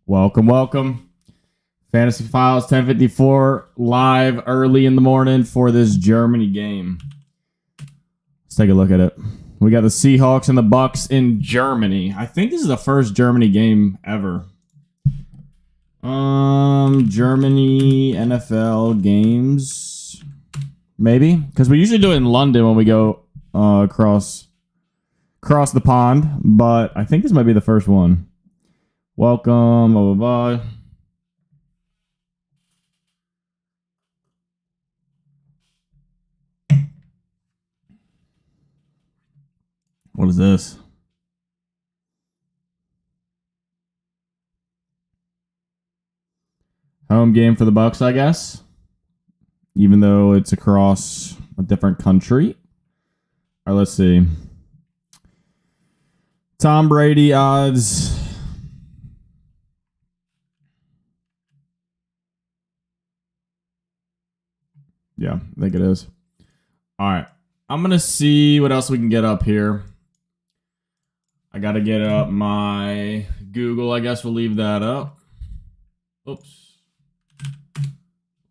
Welcome. Fantasy Files 1054 live early in the morning for this Germany game. Let's take a look at it. We got the Seahawks and the Bucks in Germany. I think this is the first Germany game ever. Germany NFL games. Maybe. Because we usually do it in London when we go across the pond. But I think this might be the first one. Welcome, blah, blah, blah. What is this? Home game for the Bucks, I guess. Even though it's across a different country. All right, let's see. Tom Brady odds. Yeah, I think it is. All right. I'm going to see what else we can get up here. I got to get up my Google. I guess we'll leave that up. Oops.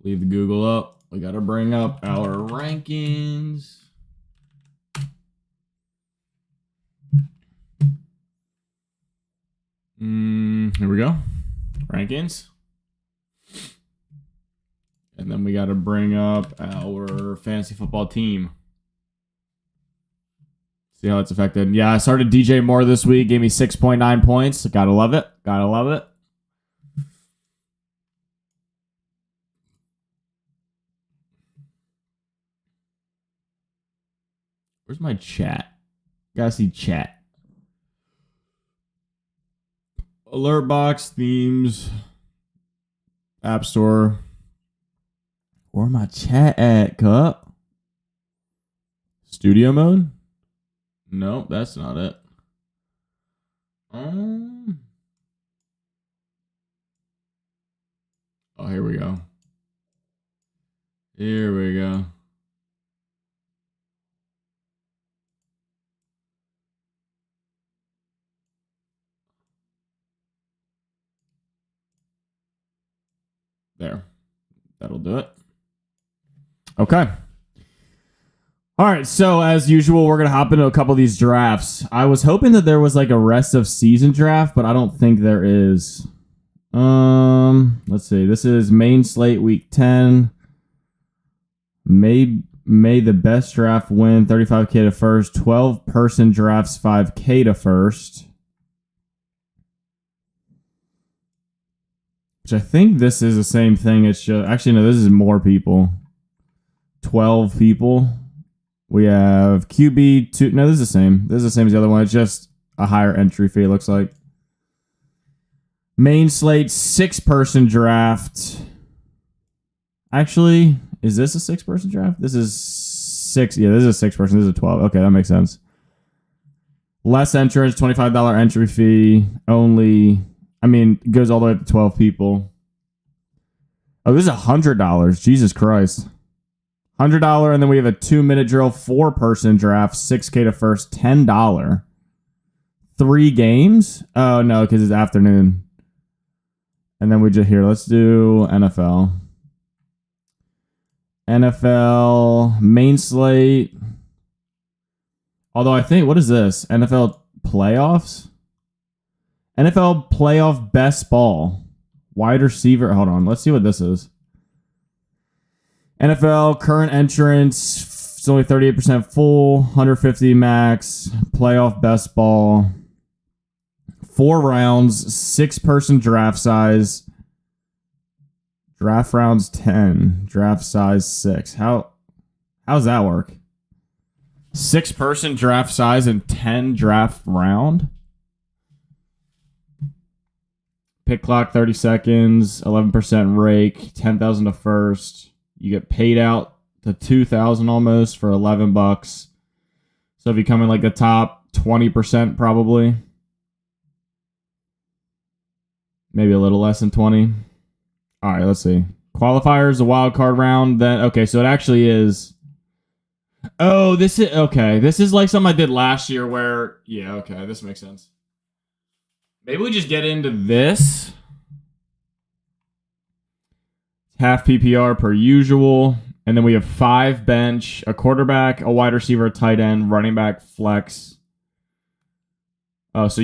Leave the Google up. We got to bring up our rankings. Here we go. Rankings. And then we got to bring up our fantasy football team. See how it's affected. Yeah, I started DJ Moore this week. Gave me 6.9 points. Gotta love it. Gotta love it. Where's my chat? Gotta see chat. Alert box, themes, App Store. Where my chat at, Cup? Studio mode? Nope, that's not it. Oh, here we go. Here we go. There. That'll do it. Okay. All right, so as usual, we're going to hop into a couple of these drafts. I was hoping that there was like a rest of season draft, but I don't think there is. Let's see. This is main slate week 10. May the best draft win 35K to first. 12-person drafts 5K to first. Which I think this is the same thing. It's just, actually, no, this is more people. 12 people. We have QB 2. No, this is the same. This is the same as the other one. It's just a higher entry fee, it looks like. Main slate, 6-person draft. Actually, is this a 6-person draft? This is 6. Yeah, this is a 6-person. This is a 12. Okay, that makes sense. Less entrance, $25 entry fee. Only, it goes all the way up to 12 people. Oh, this is $100. Jesus Christ. $100, and then we have a 2-minute drill, 4-person draft, 6K to first, $10. 3 games? Oh, no, because it's afternoon. And then we just, here, let's do NFL. NFL main slate. Although I think, what is this? NFL playoffs? NFL playoff best ball. Wide receiver. Hold on, let's see what this is. NFL current entrance, it's only 38% full, 150 max, playoff best ball, 4 rounds, 6-person draft size, draft rounds 10, draft size 6. How's that work? 6-person draft size and 10 draft round? Pick clock 30 seconds, 11% rake, 10,000 to first. You get paid out to $2,000 almost for $11. So if you come in like the top 20%, probably, maybe a little less than 20. All right, let's see. Qualifiers, a wild card round. Then okay, so it actually is. Oh, this is okay. This is like something I did last year. Where okay, this makes sense. Maybe we just get into this. half PPR per usual. And then we have 5 bench, a quarterback, a wide receiver, a tight end, running back, flex. Oh, so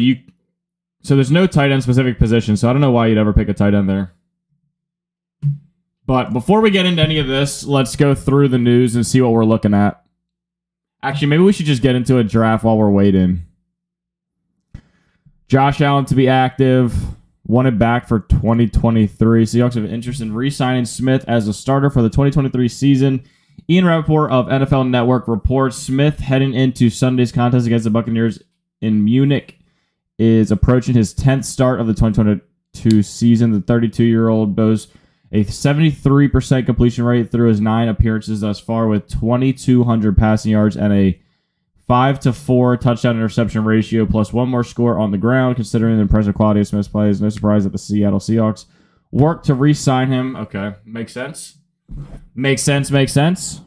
there's no tight end specific position, so I don't know why you'd ever pick a tight end there. But before we get into any of this, let's go through the news and see what we're looking at. Actually, maybe we should just get into a draft while we're waiting. Josh Allen to be active. Wanted back for 2023. Seahawks have interest in re-signing Smith as a starter for the 2023 season. Ian Rappaport of NFL Network reports Smith heading into Sunday's contest against the Buccaneers in Munich is approaching his 10th start of the 2022 season. The 32-year-old boasts a 73% completion rate through his 9 appearances thus far with 2,200 passing yards and a 5-4 touchdown interception ratio plus 1 more score on the ground. Considering the impressive quality of Smith's plays, no surprise that the Seattle Seahawks work to re-sign him. Okay, makes sense. Makes sense.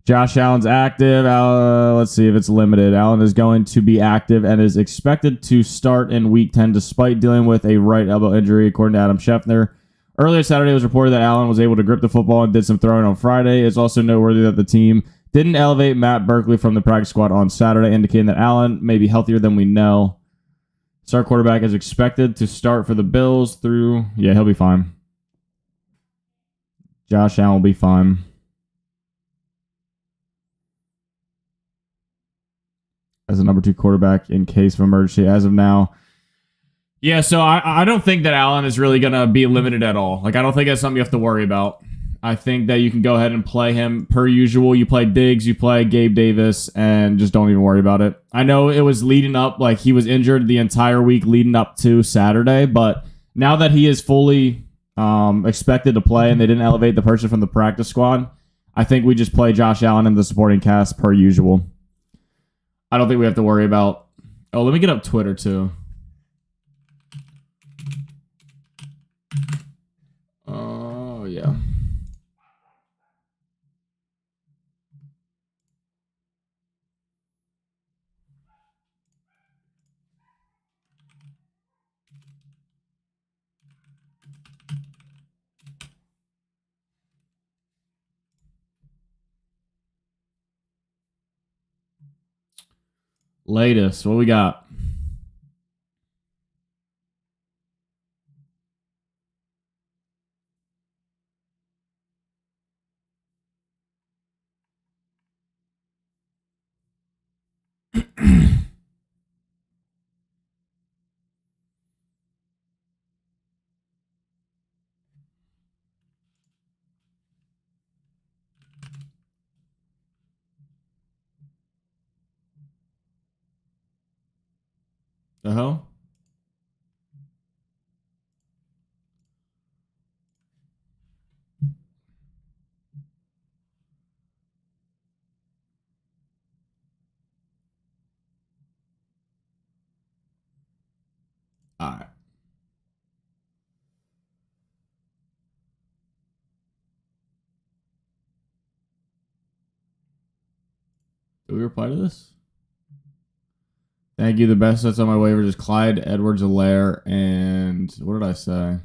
Josh Allen's active. Let's see if it's limited. Allen is going to be active and is expected to start in Week 10 despite dealing with a right elbow injury, according to Adam Schefter. Earlier Saturday, it was reported that Allen was able to grip the football and did some throwing on Friday. It's also noteworthy that the team didn't elevate Matt Berkeley from the practice squad on Saturday, indicating that Allen may be healthier than we know. Star quarterback is expected to start for the Bills through... Yeah, he'll be fine. Josh Allen will be fine. As a number 2 quarterback in case of emergency as of now. Yeah, so I don't think that Allen is really going to be limited at all. Like, I don't think that's something you have to worry about. I think that you can go ahead and play him per usual. You play Diggs, you play Gabe Davis, and just don't even worry about it. I know it was leading up, like he was injured the entire week leading up to Saturday, but now that he is fully expected to play and they didn't elevate the person from the practice squad, I think we just play Josh Allen in the supporting cast per usual. I don't think we have to worry about... Oh, let me get up Twitter, too. Oh, yeah. Latest. What we got? The hell? All right. Did we reply to this? Thank you. The best that's on my waiver is Clyde Edwards-Helaire. And what did I say?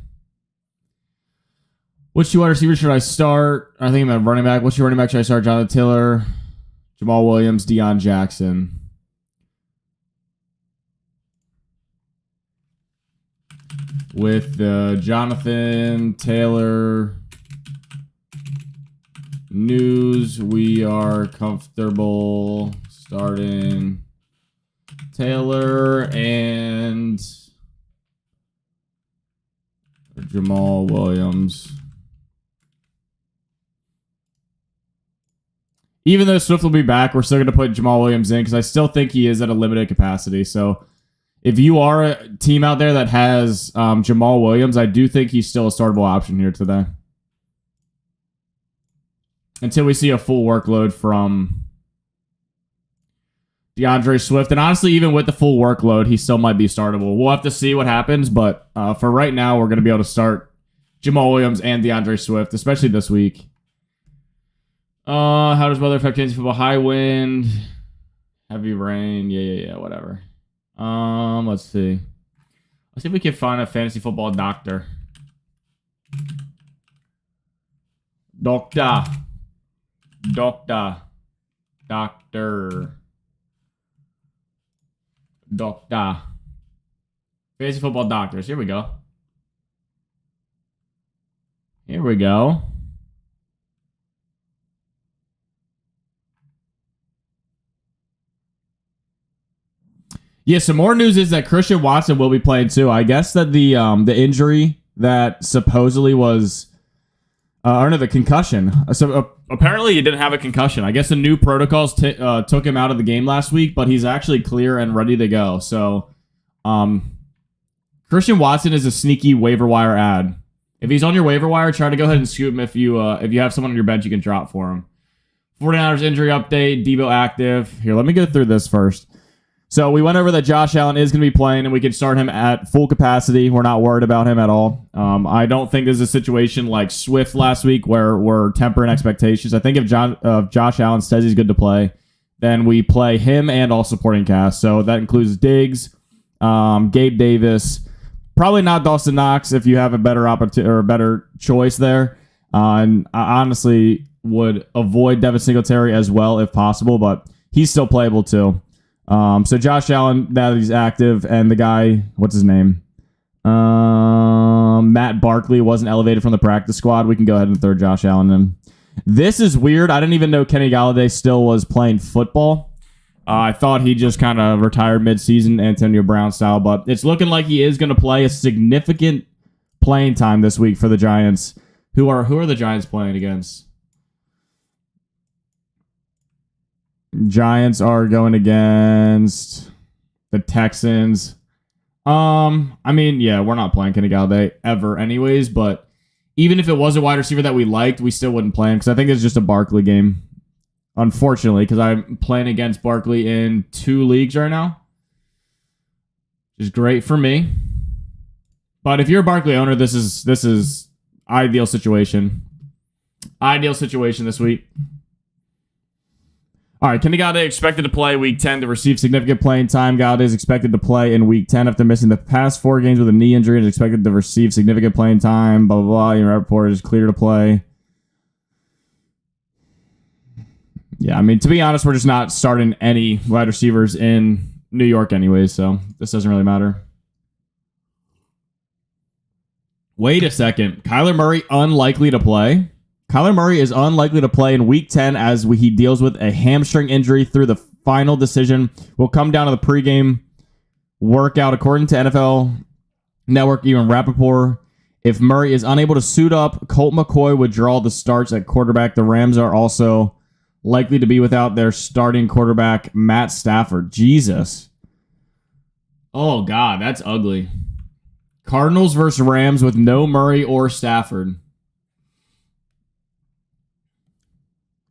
Which 2 wide receivers should I start? I think I'm at running back. Which running back should I start? Jonathan Taylor, Jamal Williams, Deion Jackson. With Jonathan Taylor news, we are comfortable starting Taylor and Jamal Williams. Even though Swift will be back, we're still going to put Jamal Williams in because I still think he is at a limited capacity. So if you are a team out there that has Jamal Williams, I do think he's still a startable option here today. Until we see a full workload from DeAndre Swift. And honestly, even with the full workload, he still might be startable. We'll have to see what happens. But for right now, we're going to be able to start Jamal Williams and DeAndre Swift, especially this week. How does weather affect fantasy football? High wind, heavy rain. Yeah, whatever. Let's see. Let's see if we can find a fantasy football doctor. Doctor. Doctor. Doctor. Doctor. Fantasy football doctors. Here we go. Here we go. Yeah, some more news is that Christian Watson will be playing too. I guess that the injury that supposedly was, or no, the concussion. So apparently he didn't have a concussion. I guess the new protocols took him out of the game last week, but he's actually clear and ready to go. So, Christian Watson is a sneaky waiver wire ad. If he's on your waiver wire, try to go ahead and scoop him. If you have someone on your bench, you can drop for him. 49ers injury update. Debo active. Here, let me go through this first. So we went over that Josh Allen is going to be playing, and we can start him at full capacity. We're not worried about him at all. I don't think there's a situation like Swift last week where we're tempering expectations. I think if Josh Allen says he's good to play, then we play him and all supporting cast. So that includes Diggs, Gabe Davis, probably not Dawson Knox if you have a better opportunity or a better choice there. And I honestly would avoid Devin Singletary as well if possible, but he's still playable too. So Josh Allen, now that he's active, and the guy, what's his name? Matt Barkley wasn't elevated from the practice squad. We can go ahead and throw Josh Allen in. This is weird. I didn't even know Kenny Galladay still was playing football. I thought he just kind of retired midseason, Antonio Brown style, but it's looking like he is going to play a significant playing time this week for the Giants. Who are the Giants playing against? Giants are going against the Texans. I mean, yeah, we're not playing Kenny Galladay ever anyways, but even if it was a wide receiver that we liked, we still wouldn't play him because I think it's just a Barkley game. Unfortunately, because I'm playing against Barkley in 2 leagues right now. Which is great for me. But if you're a Barkley owner, this is ideal situation. Ideal situation this week. All right, Kenny Galladay expected to play Week 10 to receive significant playing time. Galladay is expected to play in Week 10 after missing the past 4 games with a knee injury and is expected to receive significant playing time. Blah, blah, blah. Your report is clear to play. Yeah, I mean, to be honest, we're just not starting any wide receivers in New York anyways, so this doesn't really matter. Wait a second. Kyler Murray unlikely to play? Kyler Murray is unlikely to play in Week 10 as he deals with a hamstring injury through the final decision. Will come down to the pregame workout. According to NFL Network, even Rappaport, if Murray is unable to suit up, Colt McCoy would draw the starts at quarterback. The Rams are also likely to be without their starting quarterback, Matt Stafford. Jesus. Oh, God, that's ugly. Cardinals versus Rams with no Murray or Stafford.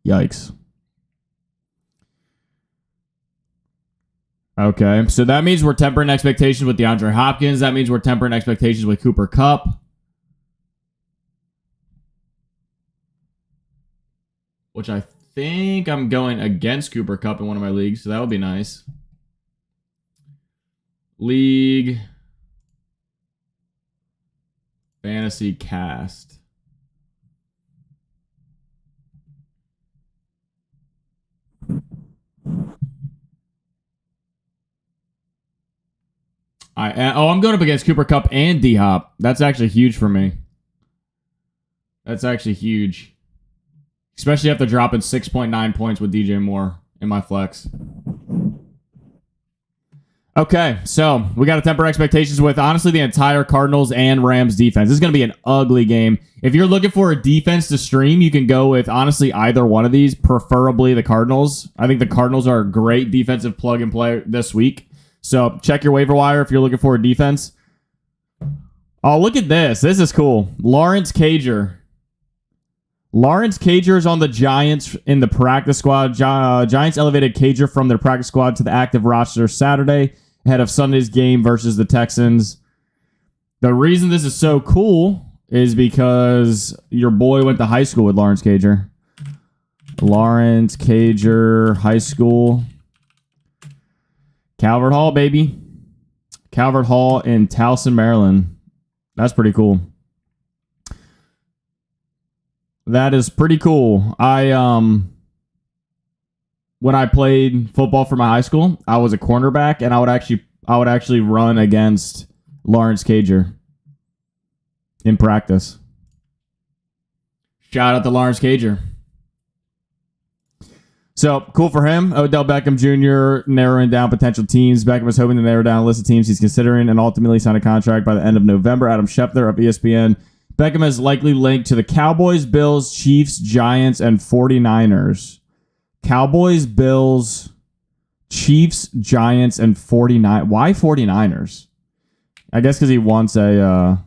Yikes. Okay, so that means we're tempering expectations with DeAndre Hopkins. That means we're tempering expectations with Cooper Kupp. Which I think I'm going against Cooper Kupp in one of my leagues, so that would be nice. League Fantasy Cast. I'm going up against Cooper Kupp and D-Hop. That's actually huge for me. That's actually huge. Especially after dropping 6.9 points with DJ Moore in my flex. Okay, so we got to temper expectations with, honestly, the entire Cardinals and Rams defense. This is going to be an ugly game. If you're looking for a defense to stream, you can go with, honestly, either one of these, preferably the Cardinals. I think the Cardinals are a great defensive plug-and-play this week. So check your waiver wire if you're looking for a defense. Oh, look at this. This is cool. Lawrence Cager. Lawrence Cager is on the Giants in the practice squad. Giants elevated Cager from their practice squad to the active roster Saturday ahead of Sunday's game versus the Texans. The reason this is so cool is because your boy went to high school with Lawrence Cager. Lawrence Cager High School. Calvert Hall, baby. Calvert Hall in Towson, Maryland. That's pretty cool. That is pretty cool. When I played football for my high school, I was a cornerback, and I would actually run against Lawrence Cager in practice. Shout out to Lawrence Cager. So, cool for him. Odell Beckham Jr. narrowing down potential teams. Beckham is hoping to narrow down a list of teams he's considering and ultimately sign a contract by the end of November. Adam Schefter of ESPN. Beckham is likely linked to the Cowboys, Bills, Chiefs, Giants, and 49ers. Cowboys, Bills, Chiefs, Giants, and 49. Why 49ers? I guess because he wants a...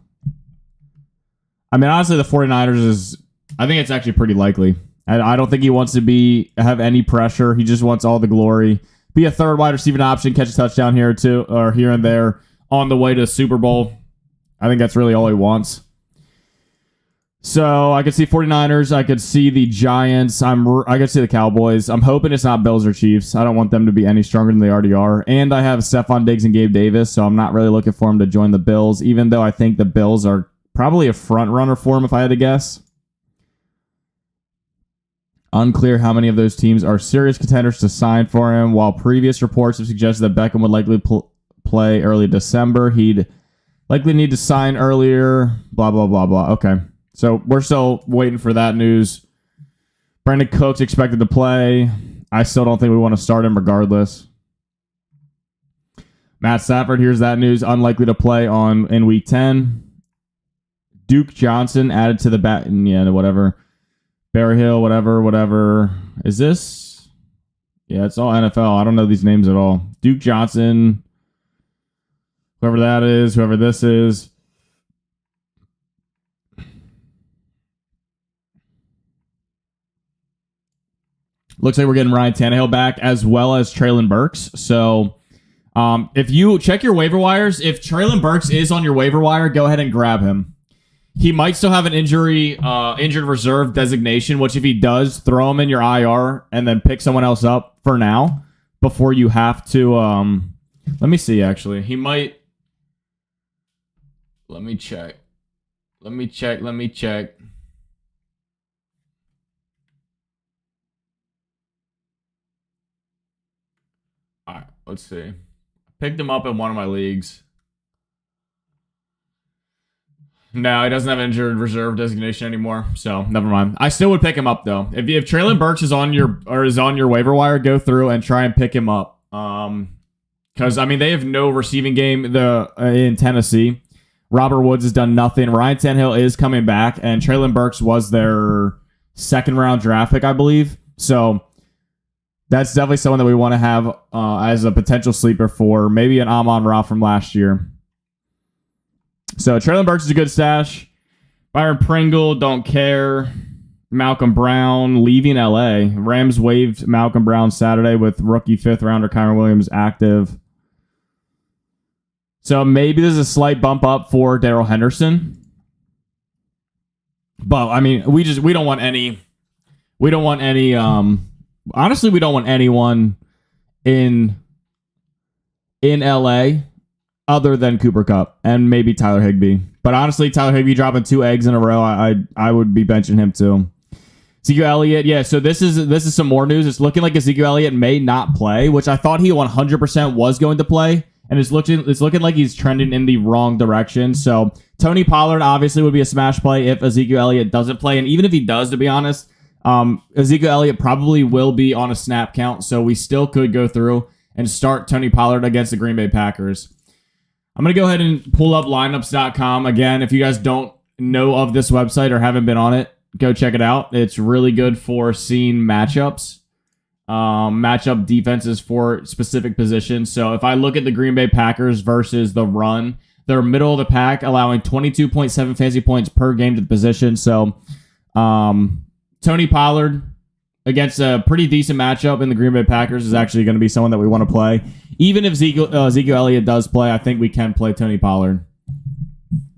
I mean, honestly, the 49ers is... I think it's actually pretty likely. I don't think he wants to have any pressure. He just wants all the glory. Be a third wide receiving option, catch a touchdown here too, or here and there on the way to the Super Bowl. I think that's really all he wants. So I could see 49ers. I could see the Giants. I could see the Cowboys. I'm hoping it's not Bills or Chiefs. I don't want them to be any stronger than they already are. And I have Stephon Diggs and Gabe Davis, so I'm not really looking for him to join the Bills, even though I think the Bills are probably a front runner for him if I had to guess. Unclear how many of those teams are serious contenders to sign for him. While previous reports have suggested that Beckham would likely play early December, he'd likely need to sign earlier. Blah, blah, blah, blah. Okay. So we're still waiting for that news. Brandon Cooks expected to play. I still don't think we want to start him regardless. Matt Stafford, here's that news. Unlikely to play in week 10. Duke Johnson added to the bat. Yeah, whatever. Barry Hill, whatever. Is this? Yeah, it's all NFL. I don't know these names at all. Duke Johnson, whoever that is, whoever this is. Looks like we're getting Ryan Tannehill back as well as Treylon Burks. So if you check your waiver wires, if Treylon Burks is on your waiver wire, go ahead and grab him. He might still have an injured reserve designation, which if he does, throw him in your IR and then pick someone else up for now before you have to. Let me see, actually. He might. Let me check. Let me check. All right, let's see. Picked him up in one of my leagues. No, he doesn't have injured reserve designation anymore, so never mind. I still would pick him up though. If Treylon Burks is on your waiver wire, go through and try and pick him up. Because I mean they have no receiving game in Tennessee. Robert Woods has done nothing. Ryan Tannehill is coming back, and Treylon Burks was their second round draft pick, I believe. So that's definitely someone that we want to have as a potential sleeper for maybe an Amon-Ra from last year. So Treylon Burks is a good stash. Byron Pringle, don't care. Malcolm Brown leaving LA. Rams waived Malcolm Brown Saturday with rookie 5th rounder Kyron Williams active. So maybe there's a slight bump up for Darrell Henderson. But I mean, we don't want any honestly, we don't want anyone in LA other than Cooper Kupp and maybe Tyler Higbee. But honestly, Tyler Higbee dropping 2 eggs in a row, I would be benching him too. Ezekiel Elliott, yeah, so this is some more news. It's looking like Ezekiel Elliott may not play, which I thought he 100% was going to play, and it's looking like he's trending in the wrong direction. So Tony Pollard obviously would be a smash play if Ezekiel Elliott doesn't play, and even if he does, to be honest, Ezekiel Elliott probably will be on a snap count, so we still could go through and start Tony Pollard against the Green Bay Packers. I'm going to go ahead and pull up lineups.com. Again, if you guys don't know of this website or haven't been on it, go check it out. It's really good for seeing matchups, matchup defenses for specific positions. So if I look at the Green Bay Packers versus the run, they're middle of the pack, allowing 22.7 fantasy points per game to the position. So Tony Pollard against a pretty decent matchup in the Green Bay Packers is actually going to be someone that we want to play. Even if Ezekiel Elliott does play, I think we can play Tony Pollard.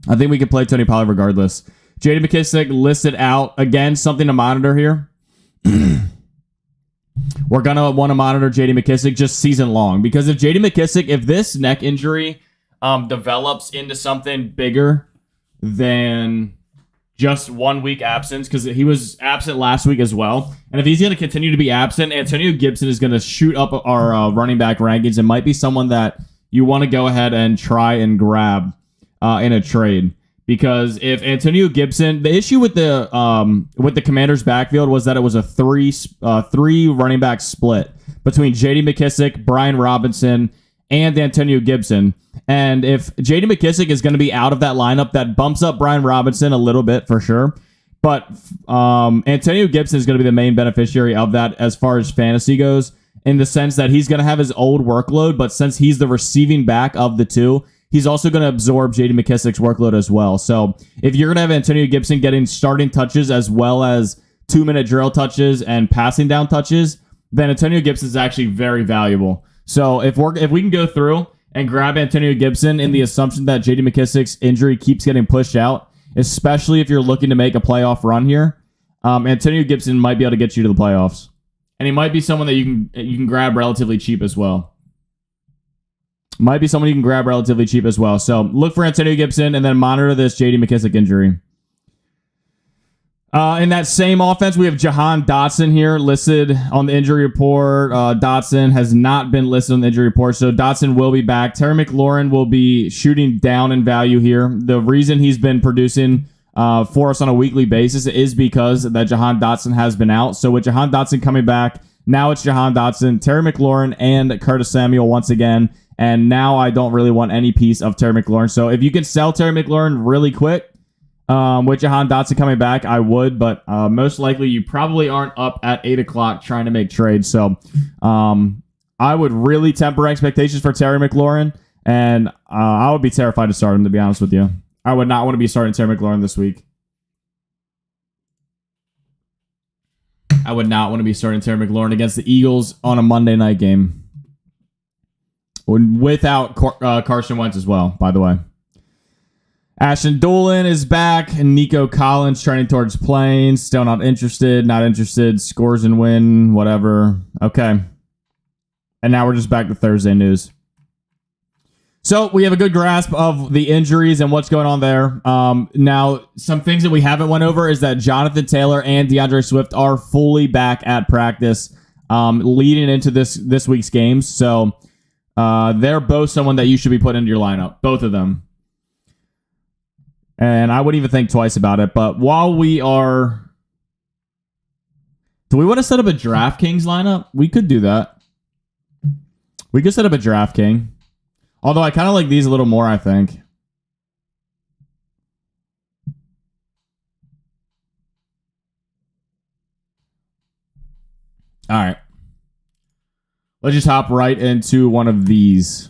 I think we can play Tony Pollard regardless. J.D. McKissic listed out. Again, something to monitor here. We're going to want to monitor J.D. McKissic just season long. Because if J.D. McKissic, if this neck injury develops into something bigger than just 1 week absence because he was absent last week as well. And if he's going to continue to be absent, Antonio Gibson is going to shoot up our running back rankings. It might be someone that you want to go ahead and try and grab in a trade. Because if Antonio Gibson, the issue with the Commanders' backfield was that it was a three running back split between J.D. McKissic, Brian Robinson, and Antonio Gibson. And if J.D. McKissic is going to be out of that lineup, that bumps up Brian Robinson a little bit for sure. But Antonio Gibson is going to be the main beneficiary of that as far as fantasy goes, in the sense that he's going to have his old workload, but since he's the receiving back of the two, he's also going to absorb J.D. McKissic's workload as well. So if you're going to have Antonio Gibson getting starting touches as well as 2-minute drill touches and passing down touches, then Antonio Gibson is actually very valuable. So if we can go through and grab Antonio Gibson in the assumption that J.D. McKissic's injury keeps getting pushed out, especially if you're looking to make a playoff run here, Antonio Gibson might be able to get you to the playoffs. And he might be someone that you can grab relatively cheap as well. Might be someone you can grab relatively cheap as well. So look for Antonio Gibson and then monitor this J.D. McKissic injury. In that same offense, we have Jahan Dotson here listed on the injury report. Dotson has not been listed on the injury report, so Dotson will be back. Terry McLaurin will be shooting down in value here. The reason he's been producing for us on a weekly basis is because that Jahan Dotson has been out. So with Jahan Dotson coming back, now it's Jahan Dotson, Terry McLaurin, and Curtis Samuel once again. And now I don't really want any piece of Terry McLaurin. So if you can sell Terry McLaurin really quick, with Jahan Dotson coming back, I would. But most likely you probably aren't up at 8 o'clock trying to make trades. So I would really temper expectations for Terry McLaurin. And I would be terrified to start him, to be honest with you. I would not want to be starting Terry McLaurin this week. I would not want to be starting Terry McLaurin against the Eagles on a Monday night game. Without Carson Wentz as well, by the way. Ashton Dolan is back, and Nico Collins trending towards playing. Still not interested. Scores and win, whatever. Okay. And now we're just back to Thursday news. So we have a good grasp of the injuries and what's going on there. Now, some things that we haven't went over is that Jonathan Taylor and DeAndre Swift are fully back at practice leading into this week's games. So they're both someone that you should be putting into your lineup, both of them. And I wouldn't even think twice about it. But while we are... Do we want to set up a DraftKings lineup? We could do that. We could set up a DraftKings. Although I kind of like these a little more, I think. All right. Let's just hop right into one of these.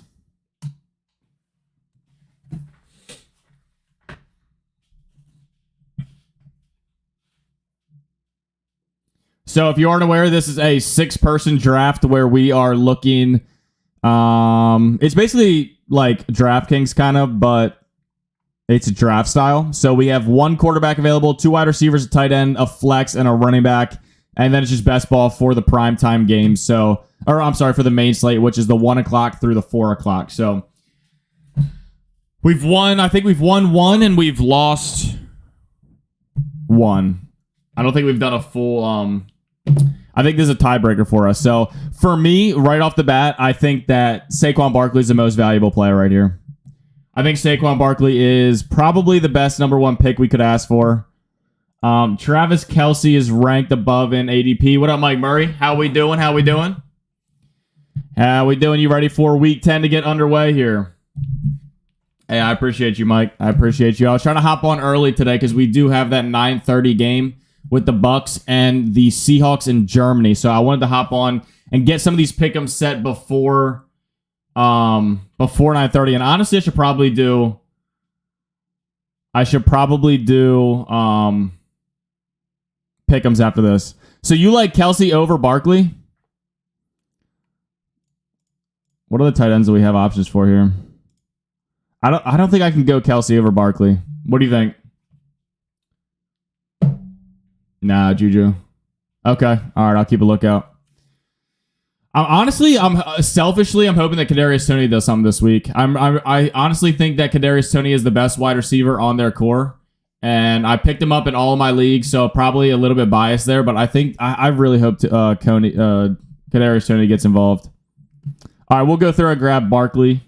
So if you aren't aware, this is a 6-person draft where we are looking... it's basically like DraftKings kind of, but it's a draft style. So we have 1 quarterback available, 2 wide receivers, a tight end, a flex, and a running back. And then it's just best ball for the primetime games. So, or I'm sorry, for the main slate, which is the 1 o'clock through the 4 o'clock. So we've won, I think we've won 1 and we've lost 1. I don't think we've done a full, I think this is a tiebreaker for us. So for me, right off the bat, I think that Saquon Barkley is the most valuable player right here. I think Saquon Barkley is probably the best number 1 pick we could ask for. Travis Kelce is ranked above in ADP. What up, Mike Murray? How we doing? You ready for week 10 to get underway here? Hey, I appreciate you, Mike. I appreciate you. I was trying to hop on early today because we do have that 9:30 game with the Bucks and the Seahawks in Germany. So I wanted to hop on and get some of these pick'ems set before 9:30. And honestly, I should probably do pick'ems after this. So you like Kelce over Barkley? What are the tight ends that we have options for here? I don't think I can go Kelce over Barkley. What do you think? Nah, Juju. Okay. All right. I'll keep a lookout. Honestly, I'm hoping that Kadarius Toney does something this week. I honestly think that Kadarius Toney is the best wide receiver on their core, And I picked him up in all of my leagues, so probably a little bit biased there. But I think I really hope Kadarius Toney gets involved. All right, we'll go through and grab Barkley.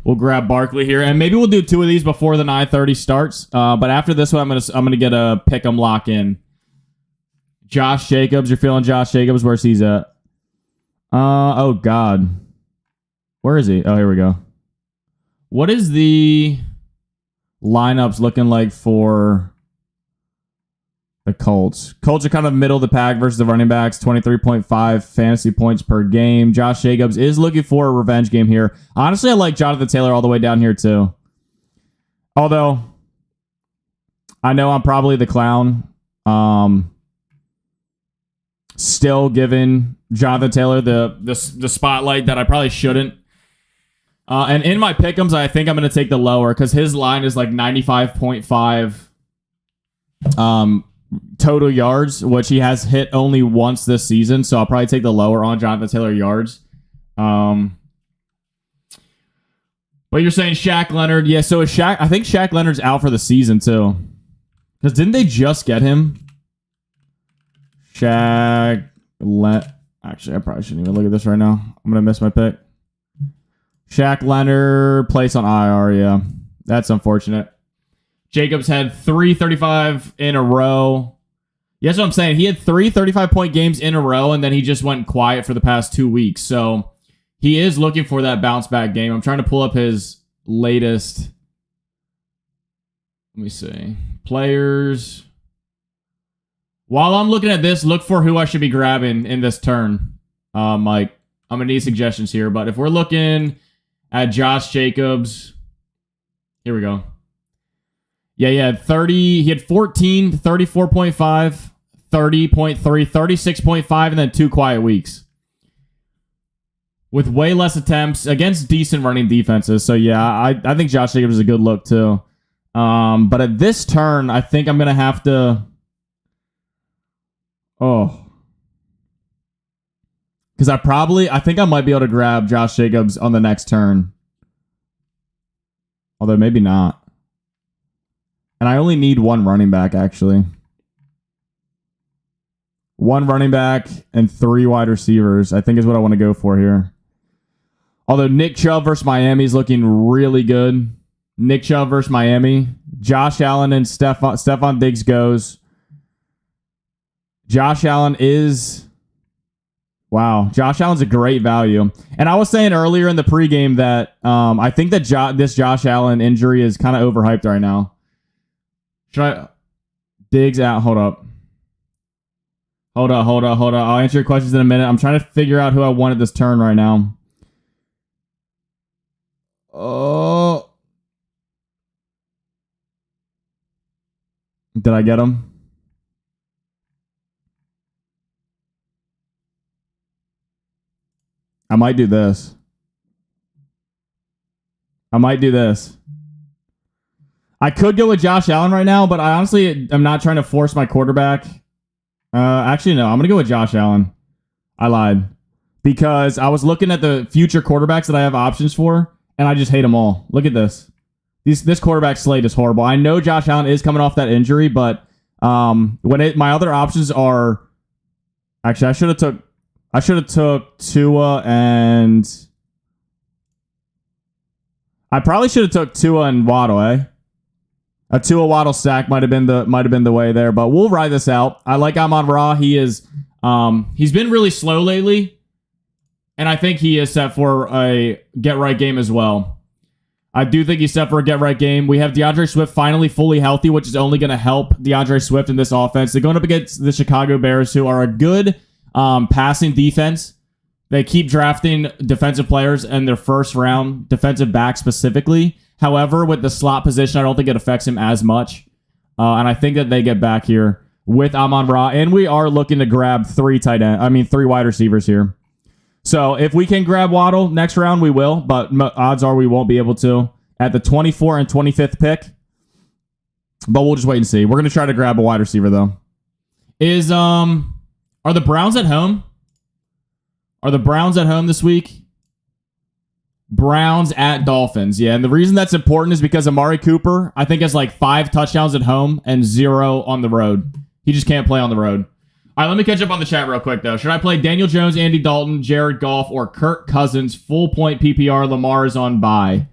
We'll grab Barkley here, and maybe we'll do 2 of these before the 9:30 starts. But after this one, I'm gonna get a pick 'em lock in. Josh Jacobs, you're feeling Josh Jacobs? Where's he's at? Oh God, where is he? Oh, here we go. What is the lineups looking like for the Colts? Colts are kind of middle of the pack versus the running backs, 23.5 fantasy points per game. Josh Jacobs is looking for a revenge game here. Honestly, I like Jonathan Taylor all the way down here too. Although, I know I'm probably the clown. Still giving Jonathan Taylor the spotlight that I probably shouldn't. And in my pick'ems, I think I'm going to take the lower because his line is like 95.5 total yards, which he has hit only once this season. So I'll probably take the lower on Jonathan Taylor yards. But you're saying Shaq Leonard. Yeah, so is I think Shaq Leonard's out for the season too. Because didn't they just get him? Actually, I probably shouldn't even look at this right now. I'm going to miss my pick. Shaq Leonard placed on IR, yeah. That's unfortunate. Jacobs had 335 in a row. Yeah, that's what I'm saying. He had 3 35-point games in a row, and then he just went quiet for the past 2 weeks. So he is looking for that bounce-back game. I'm trying to pull up his latest. Let me see. Players. While I'm looking at this, look for who I should be grabbing in this turn. Mike, I'm going to need suggestions here. But if we're looking at Josh Jacobs, here we go. Yeah, he had 30. He had 14, 34.5, 30.3, 36.5, and then 2 quiet weeks. With way less attempts against decent running defenses. So, yeah, I think Josh Jacobs is a good look, too. But at this turn, I think I'm going to have to... Because I think I might be able to grab Josh Jacobs on the next turn. Although maybe not. And I only need 1 running back, actually. 1 running back and 3 wide receivers, I think is what I want to go for here. Although Nick Chubb versus Miami is looking really good. Nick Chubb versus Miami. Josh Allen and Stephon Diggs goes. Josh Allen is... Wow. Josh Allen's a great value. And I was saying earlier in the pregame that I think that this Josh Allen injury is kind of overhyped right now. Should I... Diggs out. Hold up. I'll answer your questions in a minute. I'm trying to figure out who I wanted this turn right now. Oh. Did I get him? I might do this. I could go with Josh Allen right now, but I honestly am not trying to force my quarterback. Actually, no. I'm going to go with Josh Allen. I lied. Because I was looking at the future quarterbacks that I have options for, and I just hate them all. Look at this. This quarterback slate is horrible. I know Josh Allen is coming off that injury, but my other options are... Actually, I should have took Tua and... I probably should have took Tua and Waddle, eh? A Tua Waddle stack might have been the way there, but we'll ride this out. I like Amon-Ra. He's been really slow lately, and I think he is set for a get-right game as well. I do think he's set for a get-right game. We have DeAndre Swift finally fully healthy, which is only going to help DeAndre Swift in this offense. They're going up against the Chicago Bears, who are a good passing defense. They keep drafting defensive players in their first round, defensive back specifically. However, with the slot position, I don't think it affects him as much. And I think that they get back here with Amon-Ra. And we are looking to grab 3 wide receivers here. So if we can grab Waddle next round, we will. But odds are we won't be able to at the 24th and 25th pick. But we'll just wait and see. We're going to try to grab a wide receiver, though. Are the Browns at home? Are the Browns at home this week? Browns at Dolphins. Yeah, and the reason that's important is because Amari Cooper, I think, has like 5 touchdowns at home and 0 on the road. He just can't play on the road. All right, let me catch up on the chat real quick, though. Should I play Daniel Jones, Andy Dalton, Jared Goff, or Kirk Cousins? Full point PPR. Lamar is on bye.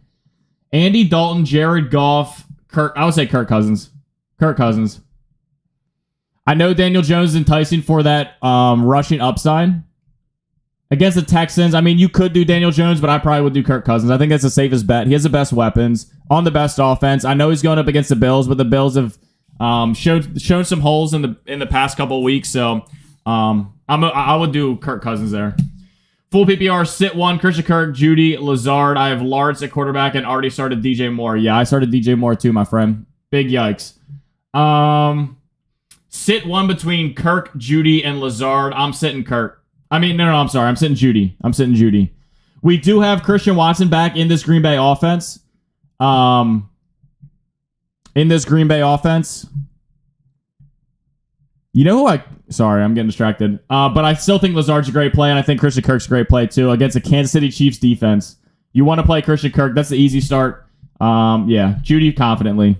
Andy Dalton, Jared Goff, Kirk. I would say Kirk Cousins. Kirk Cousins. I know Daniel Jones is enticing for that rushing upside. Against the Texans, I mean, you could do Daniel Jones, but I probably would do Kirk Cousins. I think that's the safest bet. He has the best weapons on the best offense. I know he's going up against the Bills, but the Bills have shown some holes in the past couple of weeks. So I would do Kirk Cousins there. Full PPR, sit 1, Christian Kirk, Judy, Lazard. I have Lawrence at quarterback and already started DJ Moore. Yeah, I started DJ Moore too, my friend. Big yikes. Sit 1 between Kirk, Judy, and Lazard. I'm sitting Kirk. No, I'm sorry. I'm sitting Judy. We do have Christian Watson back in this Green Bay offense. You know who sorry, I'm getting distracted. But I still think Lazard's a great play, and I think Christian Kirk's a great play too against a Kansas City Chiefs defense. You want to play Christian Kirk. That's the easy start. Yeah, Judy confidently.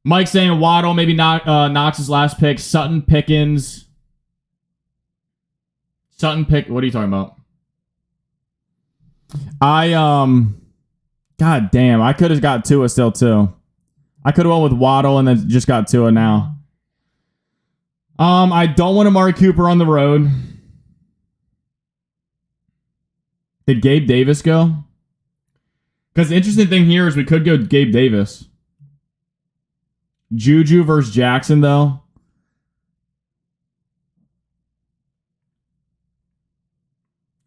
Mike saying Waddle, maybe not Knox's last pick. Sutton, Pickens. What are you talking about? God damn, I could have got Tua still too. I could have went with Waddle and then just got Tua now. I don't want Amari Cooper on the road. Did Gabe Davis go? Because the interesting thing here is we could go Gabe Davis. Juju versus Jackson, though.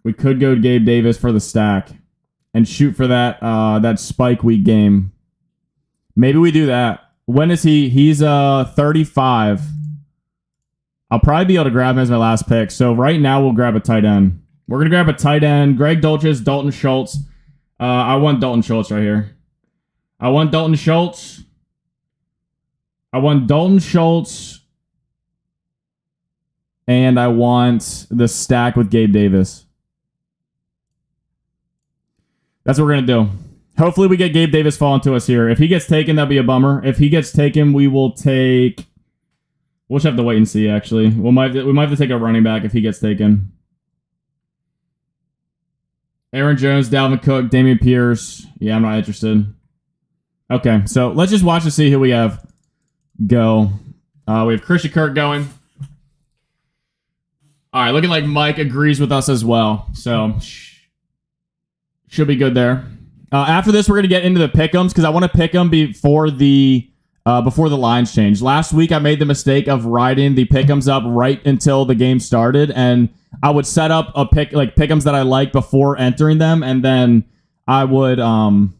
We could go Gabe Davis for the stack and shoot for that spike week game. Maybe we do that. When is he? He's 35. I'll probably be able to grab him as my last pick. So right now we'll grab a tight end. We're going to grab a tight end. Greg Dulcich, Dalton Schultz. I want Dalton Schultz right here. I want Dalton Schultz. And I want the stack with Gabe Davis. That's what we're going to do. Hopefully we get Gabe Davis falling to us here. If he gets taken, that'd be a bummer. If he gets taken, we will take... We'll just have to wait and see, actually. We might have to take a running back if he gets taken. Aaron Jones, Dalvin Cook, Dameon Pierce. Yeah, I'm not interested. Okay, so let's just watch and see who we have go. We have Christian Kirk going. All right, looking like Mike agrees with us as well. So... should be good there. After this, we're going to get into the pick'ems because I want to pick them before the lines change. Last week, I made the mistake of riding the pick'ems up right until the game started, and I would set up a pick'ems that I like before entering them, and then I would and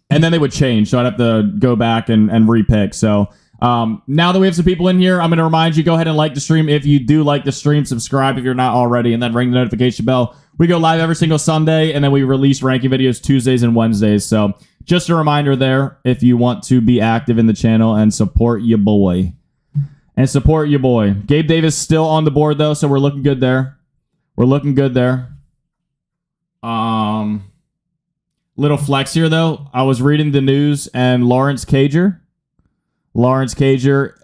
then they would change, so I'd have to go back and repick. So now that we have some people in here, I'm going to remind you, go ahead and like the stream if you do like the stream, subscribe if you're not already, and then ring the notification bell. We go live every single Sunday, and then we release ranking videos Tuesdays and Wednesdays. So just a reminder there if you want to be active in the channel and support your boy. Gabe Davis still on the board, though, so we're looking good there. Little flex here, though. I was reading the news, and Lawrence Cager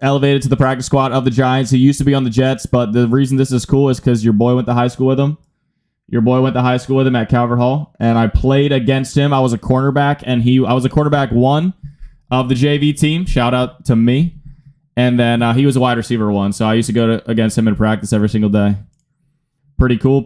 elevated to the practice squad of the Giants. He used to be on the Jets, but the reason this is cool is because your boy went to high school with him. At Calvert Hall, and I played against him. I was a cornerback, and I was a quarterback 1 of the JV team. Shout out to me. And then he was a wide receiver 1, so I used to go against him in practice every single day. Pretty cool.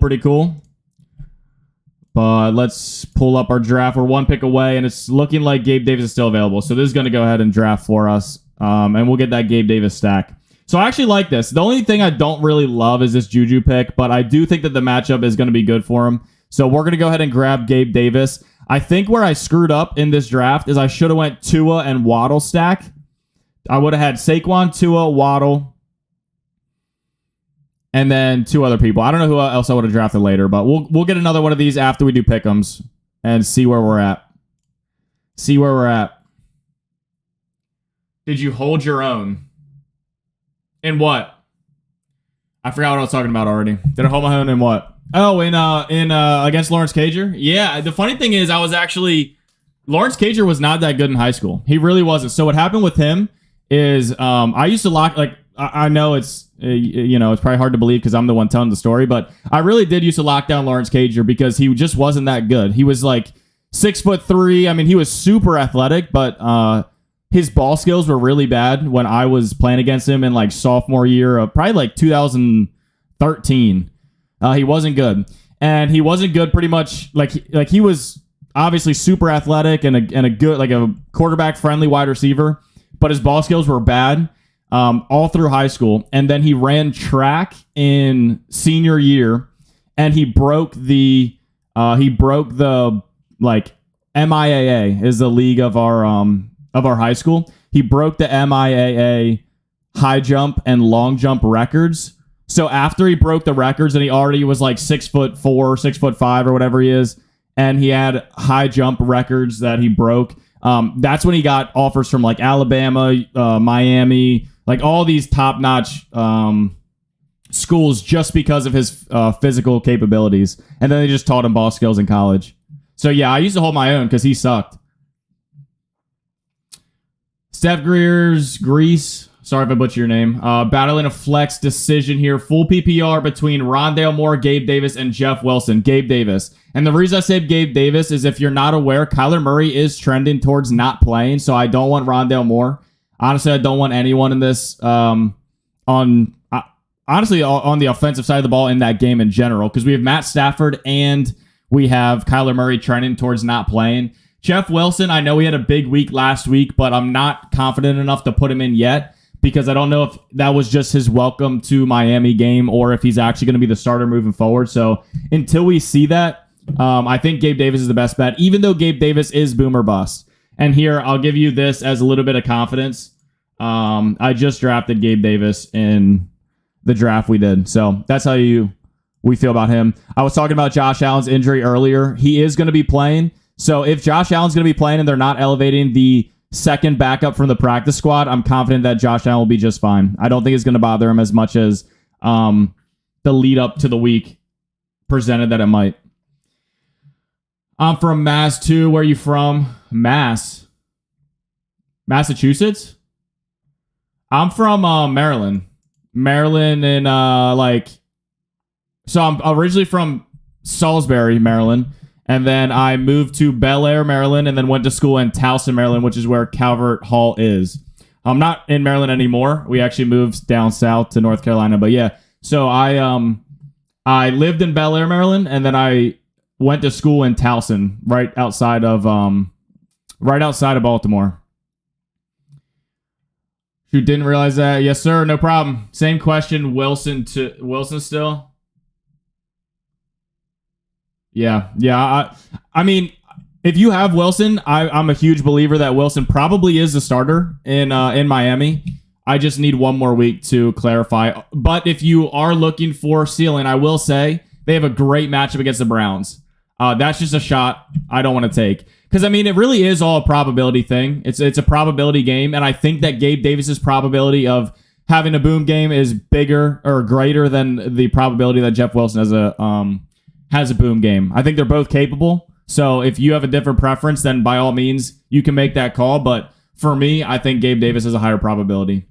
But let's pull up our draft. We're 1 pick away, and it's looking like Gabe Davis is still available. So this is going to go ahead and draft for us, and we'll get that Gabe Davis stack. So I actually like this. The only thing I don't really love is this Juju pick, but I do think that the matchup is going to be good for him. So we're going to go ahead and grab Gabe Davis. I think where I screwed up in this draft is I should have went Tua and Waddle stack. I would have had Saquon, Tua, Waddle, and then 2 other people. I don't know who else I would have drafted later, but we'll get another one of these after we do pick'ems and see where we're at. Did you hold your own? In what? I forgot what I was talking about already. Did I hold my own in what? Oh, in against Lawrence Cager? Yeah, the funny thing is Lawrence Cager was not that good in high school. He really wasn't. So what happened with him is I used to lock like I know it's it's probably hard to believe because I'm the one telling the story, but I really did used to lock down Lawrence Cager because he just wasn't that good. He was like 6'3". I mean, he was super athletic, but his ball skills were really bad when I was playing against him in like sophomore year of probably like 2013. He wasn't good, and he wasn't good pretty much like he was obviously super athletic and a good like a quarterback friendly wide receiver, but his ball skills were bad all through high school. And then he ran track in senior year, and he broke the like MIAA is the league of our high school. He broke the MIAA high jump and long jump records. So after he broke the records and he already was like 6'4", 6'5", or whatever he is, and he had high jump records that he broke. That's when he got offers from like Alabama, Miami, like all these top-notch schools just because of his physical capabilities. And then they just taught him ball skills in college. So yeah, I used to hold my own because he sucked. Steph Grease. Sorry if I butchered your name. Battling a flex decision here. Full PPR between Rondale Moore, Gabe Davis, and Jeff Wilson. Gabe Davis. And the reason I said Gabe Davis is if you're not aware, Kyler Murray is trending towards not playing, so I don't want Rondale Moore. Honestly, I don't want anyone in this on the offensive side of the ball in that game in general, because we have Matt Stafford and we have Kyler Murray trending towards not playing. Jeff Wilson, I know he had a big week last week, but I'm not confident enough to put him in yet, because I don't know if that was just his welcome to Miami game or if he's actually going to be the starter moving forward. So until we see that, I think Gabe Davis is the best bet, even though Gabe Davis is boom or bust. And here, I'll give you this as a little bit of confidence. I just drafted Gabe Davis in the draft we did. So that's how we feel about him. I was talking about Josh Allen's injury earlier. He is going to be playing. So if Josh Allen's going to be playing and they're not elevating the second backup from the practice squad, I'm confident that Josh Allen will be just fine. I don't think it's going to bother him as much as the lead up to the week presented that it might. I'm from Mass too. Where are you from? Massachusetts? I'm from Maryland. Maryland and so I'm originally from Salisbury, Maryland. And then I moved to Bel Air, Maryland, and then went to school in Towson, Maryland, which is where Calvert Hall is. I'm not in Maryland anymore. We actually moved down south to North Carolina. But yeah, so I lived in Bel Air, Maryland, and then I went to school in Towson, right outside of Baltimore. Who didn't realize that? Yes, sir. No problem. Same question. Wilson still. Yeah. I mean, if you have Wilson, I'm a huge believer that Wilson probably is the starter in Miami. I just need one more week to clarify. But if you are looking for ceiling, I will say they have a great matchup against the Browns. That's just a shot I don't want to take. Because, I mean, it really is all a probability thing. It's a probability game, and I think that Gabe Davis's probability of having a boom game is bigger or greater than the probability that Jeff Wilson has a boom game. I think they're both capable. So if you have a different preference, then by all means, you can make that call. But for me, I think Gabe Davis has a higher probability.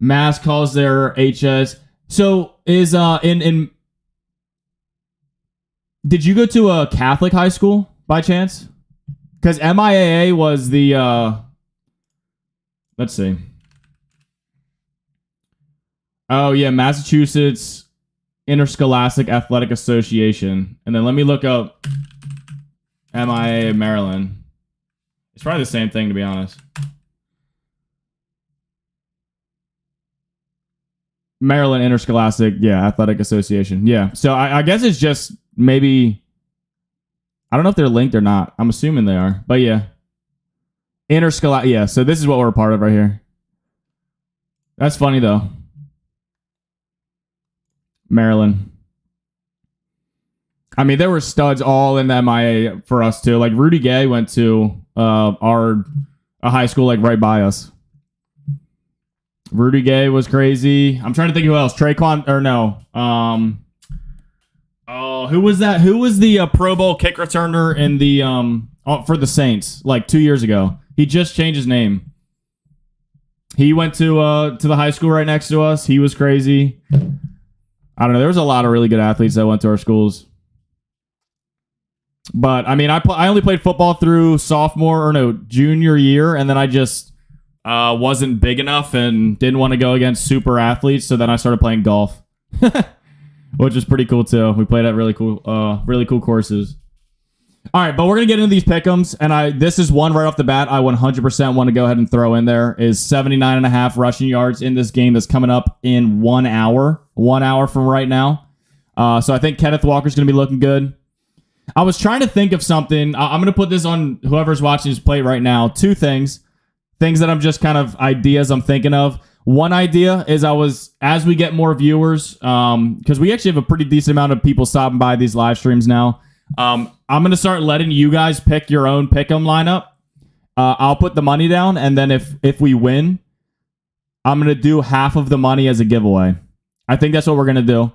Mass calls their HS. So is in did you go to a Catholic high school by chance? Because MIAA was the let's see. Oh yeah, Massachusetts Interscholastic Athletic Association. And then let me look up MIAA Maryland. It's probably the same thing, to be honest. Maryland Interscholastic, Athletic Association. Yeah. So I guess it's just maybe, I don't know if they're linked or not. I'm assuming they are. But yeah. Interscholastic. Yeah. So this is what we're a part of right here. That's funny, though. Maryland. I mean, there were studs all in the MIA for us, too. Like, Rudy Gay went to a high school, like, right by us. Rudy Gay was crazy. I'm trying to think who else. Traquan, or no. Oh, who was that? Who was the Pro Bowl kick returner in the for the Saints like 2 years ago? He just changed his name. He went to the high school right next to us. He was crazy. I don't know. There was a lot of really good athletes that went to our schools. But I mean, I only played football through junior year, and then I just wasn't big enough and didn't want to go against super athletes. So then I started playing golf, which is pretty cool too. We played at really cool courses. All right, but we're gonna get into these pick'ems, and this is one right off the bat I 100% want to go ahead and throw in there is 79.5 rushing yards in this game that's coming up in 1 hour. 1 hour from right now. So I think Kenneth Walker's gonna be looking good. I was trying to think of something. I'm going to put this on whoever's watching his plate right now. Two things that I'm just kind of ideas I'm thinking of. One idea is as we get more viewers, because we actually have a pretty decent amount of people stopping by these live streams now. I'm going to start letting you guys pick your own pick'em lineup. I'll put the money down, and then if we win, I'm going to do half of the money as a giveaway. I think that's what we're going to do.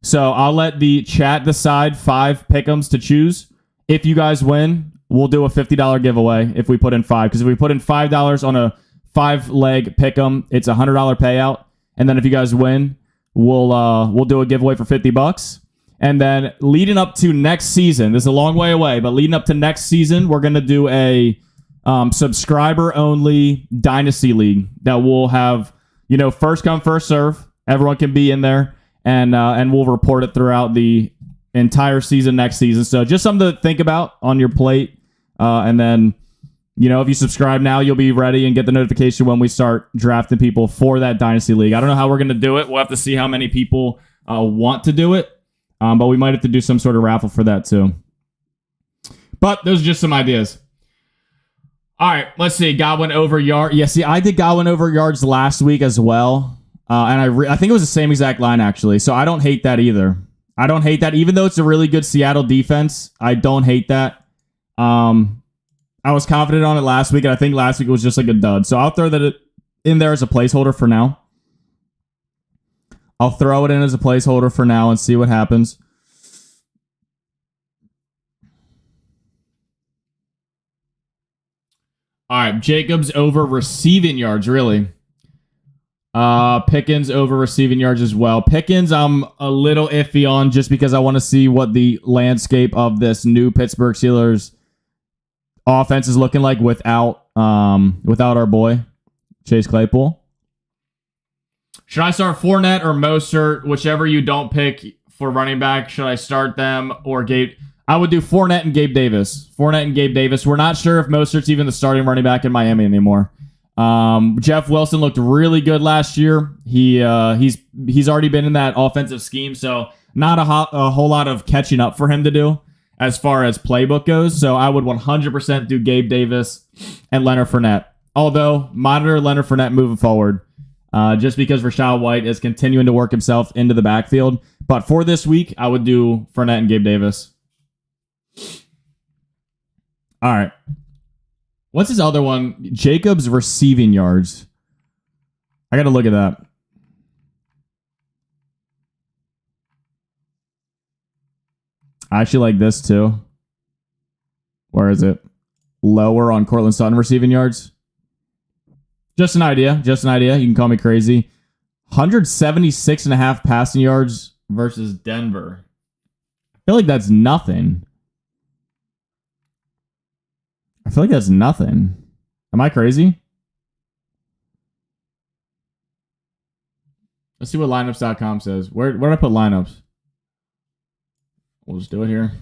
So I'll let the chat decide 5 pick'ems to choose. If you guys win, we'll do a $50 giveaway if we put in 5. Because if we put in $5 on a 5-leg pick'em, it's a $100 payout. And then if you guys win, we'll do a giveaway for $50. And then leading up to next season, this is a long way away, but leading up to next season, we're going to do a subscriber-only Dynasty League that will have, first come, first serve. Everyone can be in there. And we'll report it throughout the entire season next season. So just something to think about on your plate. And then, if you subscribe now, you'll be ready and get the notification when we start drafting people for that Dynasty League. I don't know how we're going to do it. We'll have to see how many people want to do it. But we might have to do some sort of raffle for that too. But those are just some ideas. All right, let's see. Godwin over yard. Yeah, see, I did Godwin over yards last week as well. And I think it was the same exact line, actually. So I don't hate that either. I don't hate that. Even though it's a really good Seattle defense, I don't hate that. I was confident on it last week, and I think last week was just like a dud. So I'll throw that in there as a placeholder for now. I'll throw it in as a placeholder for now and see what happens. All right, Jacobs over receiving yards, really. Pickens over receiving yards as well. Pickens, I'm a little iffy on just because I want to see what the landscape of this new Pittsburgh Steelers offense is looking like without our boy Chase Claypool. Should I start Fournette or Mostert, whichever you don't pick for running back? Should I start them or Gabe? I would do Fournette and Gabe Davis. Fournette and Gabe Davis. We're not sure if Mostert's even the starting running back in Miami anymore. Jeff Wilson looked really good last year. He's already been in that offensive scheme, so not a whole lot of catching up for him to do as far as playbook goes. So I would 100% do Gabe Davis and Leonard Fournette. Although monitor Leonard Fournette moving forward, just because Rachaad White is continuing to work himself into the backfield. But for this week, I would do Fournette and Gabe Davis. All right. What's his other one? Jacobs receiving yards. I got to look at that. I actually like this too. Where is it? Lower on Cortland Sutton receiving yards. Just an idea. You can call me crazy. 176.5 passing yards versus Denver. I feel like that's nothing. Am I crazy? Let's see what lineups.com says. Where did I put lineups? We'll just do it here.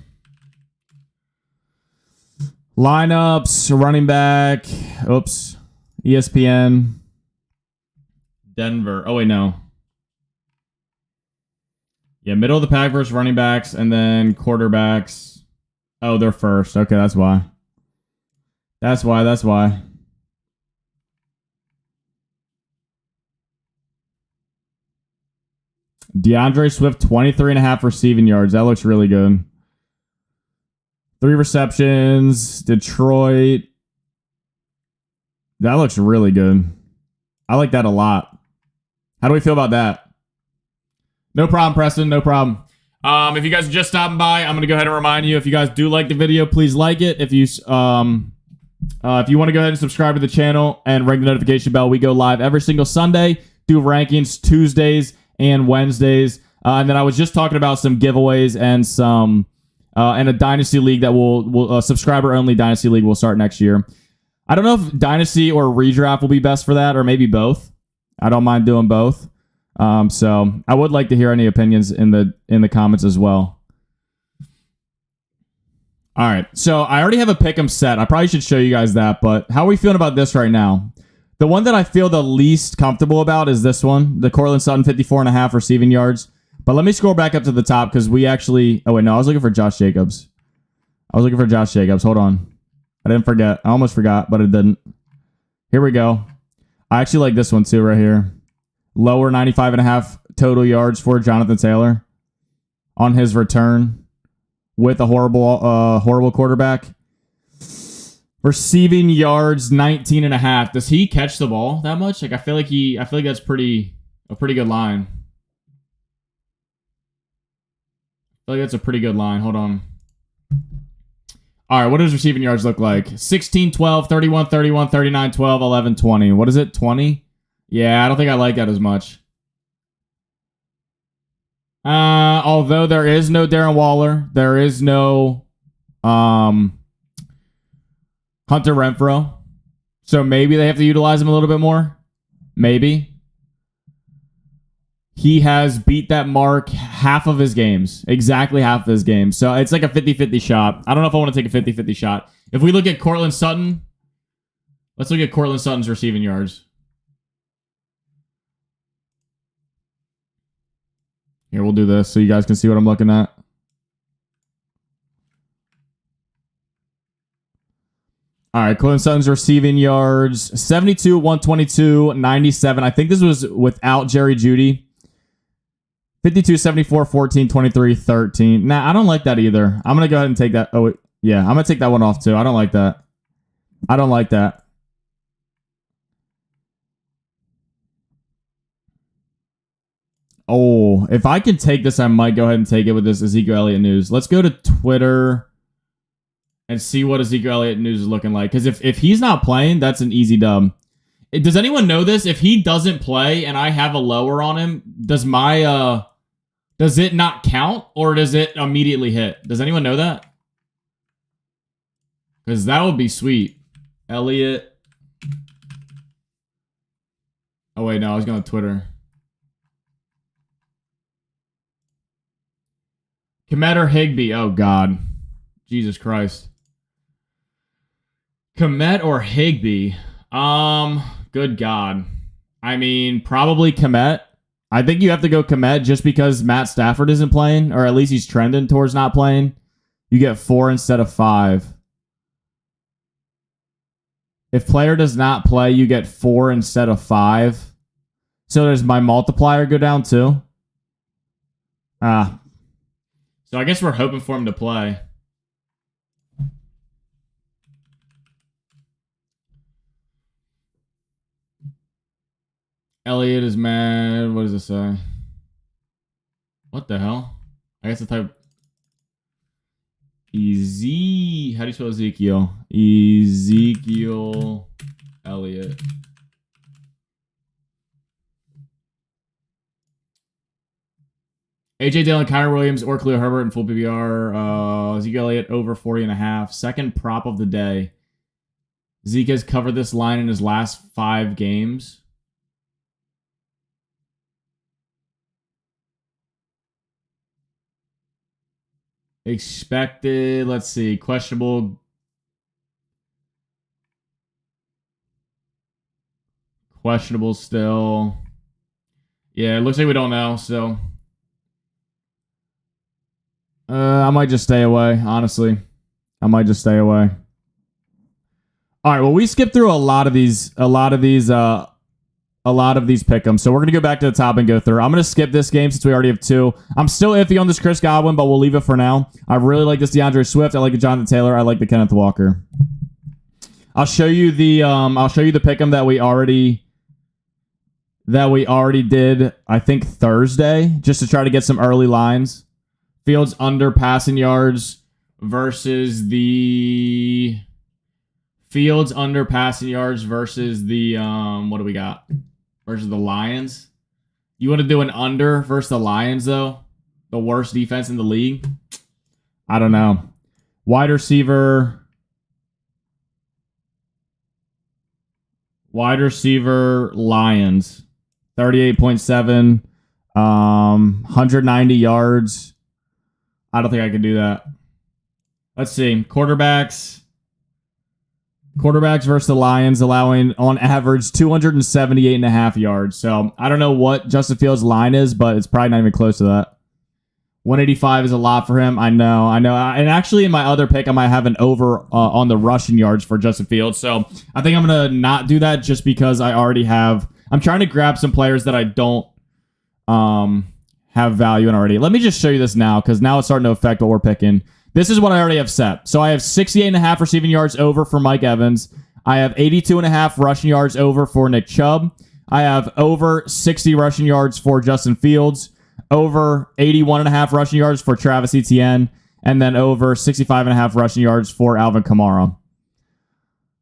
Lineups, running back. Oops. ESPN. Denver. Oh, wait, no. Yeah, middle of the pack versus running backs, and then quarterbacks. Oh, they're first. Okay, that's why. That's why. DeAndre Swift, 23.5 receiving yards. That looks really good. 3 receptions. Detroit. That looks really good. I like that a lot. How do we feel about that? No problem, Preston. No problem. If you guys are just stopping by, I'm going to go ahead and remind you, if you guys do like the video, please like it. If you want to go ahead and subscribe to the channel and ring the notification bell, we go live every single Sunday, do rankings Tuesdays and Wednesdays. And then I was just talking about some giveaways and some and a Dynasty League that will subscriber-only Dynasty League will start next year. I don't know if Dynasty or Redraft will be best for that, or maybe both. I don't mind doing both. So I would like to hear any opinions in the comments as well. All right, so I already have a pick'em set. I probably should show you guys that, but how are we feeling about this right now? The one that I feel the least comfortable about is this one, the Cortland Sutton 54.5 receiving yards. But let me scroll back up to the top because we actually... Oh, wait, no, I was looking for Josh Jacobs. Hold on. I didn't forget. I almost forgot, but it didn't. Here we go. I actually like this one too right here. Lower 95.5 total yards for Jonathan Taylor on his return with a horrible quarterback. Receiving yards 19.5. Does he catch the ball that much? Like I feel like that's a pretty good line. I feel like that's a pretty good line. Hold on. All right, what does receiving yards look like? 16, 12, 31, 31, 39, 12, 11, 20. What is it? 20? Yeah, I don't think I like that as much. Although there is no Darren Waller, there is no Hunter Renfrow. So maybe they have to utilize him a little bit more. Maybe. He has beat that mark half of his games. Exactly half of his games. So it's like a 50-50 shot. I don't know if I want to take a 50-50 shot. If we look at Cortland Sutton, let's look at Cortland Sutton's receiving yards. Here, we'll do this so you guys can see what I'm looking at. All right, Cortland Sutton's receiving yards, 72, 122, 97. I think this was without Jerry Jeudy. 52, 74, 14, 23, 13. Nah, I don't like that either. I'm going to go ahead and take that. Oh, wait. Yeah, I'm going to take that one off too. I don't like that. Oh, if I can take this, I might go ahead and take it with this Ezekiel Elliott news. Let's go to Twitter and see what Ezekiel Elliott news is looking like. Because if he's not playing, that's an easy dub. Does anyone know this? If he doesn't play and I have a lower on him, does it not count or does it immediately hit? Does anyone know that? Because that would be sweet. Elliott. Oh, wait, no, I was going to Twitter. Komet or Higbee? Oh, God. Jesus Christ. Komet or Higbee? Good God. I mean, probably Komet. I think you have to go Komet just because Matt Stafford isn't playing, or at least he's trending towards not playing. You get 4 instead of 5. If player does not play, you get 4 instead of 5. So does my multiplier go down too? So I guess we're hoping for him to play. Elliott is mad. What does it say? What the hell? I guess the type. How do you spell Ezekiel? Ezekiel Elliott. AJ Dillon, Kyron Williams, or Khalil Herbert in full PPR. Ezekiel Elliott over 40.5. Second prop of the day. Zeke has covered this line in his last 5 games. Expected, let's see, questionable. Questionable still. Yeah, it looks like we don't know, so. I might just stay away, honestly. I might just stay away. All right, well, we skipped through a lot of these pick'ems, so we're gonna go back to the top and go through. I'm gonna skip this game since we already have 2. I'm still iffy on this Chris Godwin, but we'll leave it for now. I really like this DeAndre Swift. I like the Jonathan Taylor. I like the Kenneth Walker. I'll show you the pick'em that we already did. I think Thursday, just to try to get some early lines. Fields under passing yards versus the Fields under passing yards versus the what do we got? Versus the Lions. You want to do an under versus the Lions though? The worst defense in the league? I don't know. Wide receiver Lions. 38.7. 190 yards. I don't think I can do that. Let's see. Quarterbacks versus the Lions, allowing on average 278.5 yards. So I don't know what Justin Fields' line is, but it's probably not even close to that. 185 is a lot for him. I know. And actually, in my other pick, I might have an over on the rushing yards for Justin Fields. So I think I'm going to not do that just because I already have. I'm trying to grab some players that I don't have value in already. Let me just show you this now because now it's starting to affect what we're picking. This is what I already have set. So I have 68.5 receiving yards over for Mike Evans. I have 82.5 rushing yards over for Nick Chubb. I have over 60 rushing yards for Justin Fields. Over 81.5 rushing yards for Travis Etienne. And then over 65.5 rushing yards for Alvin Kamara.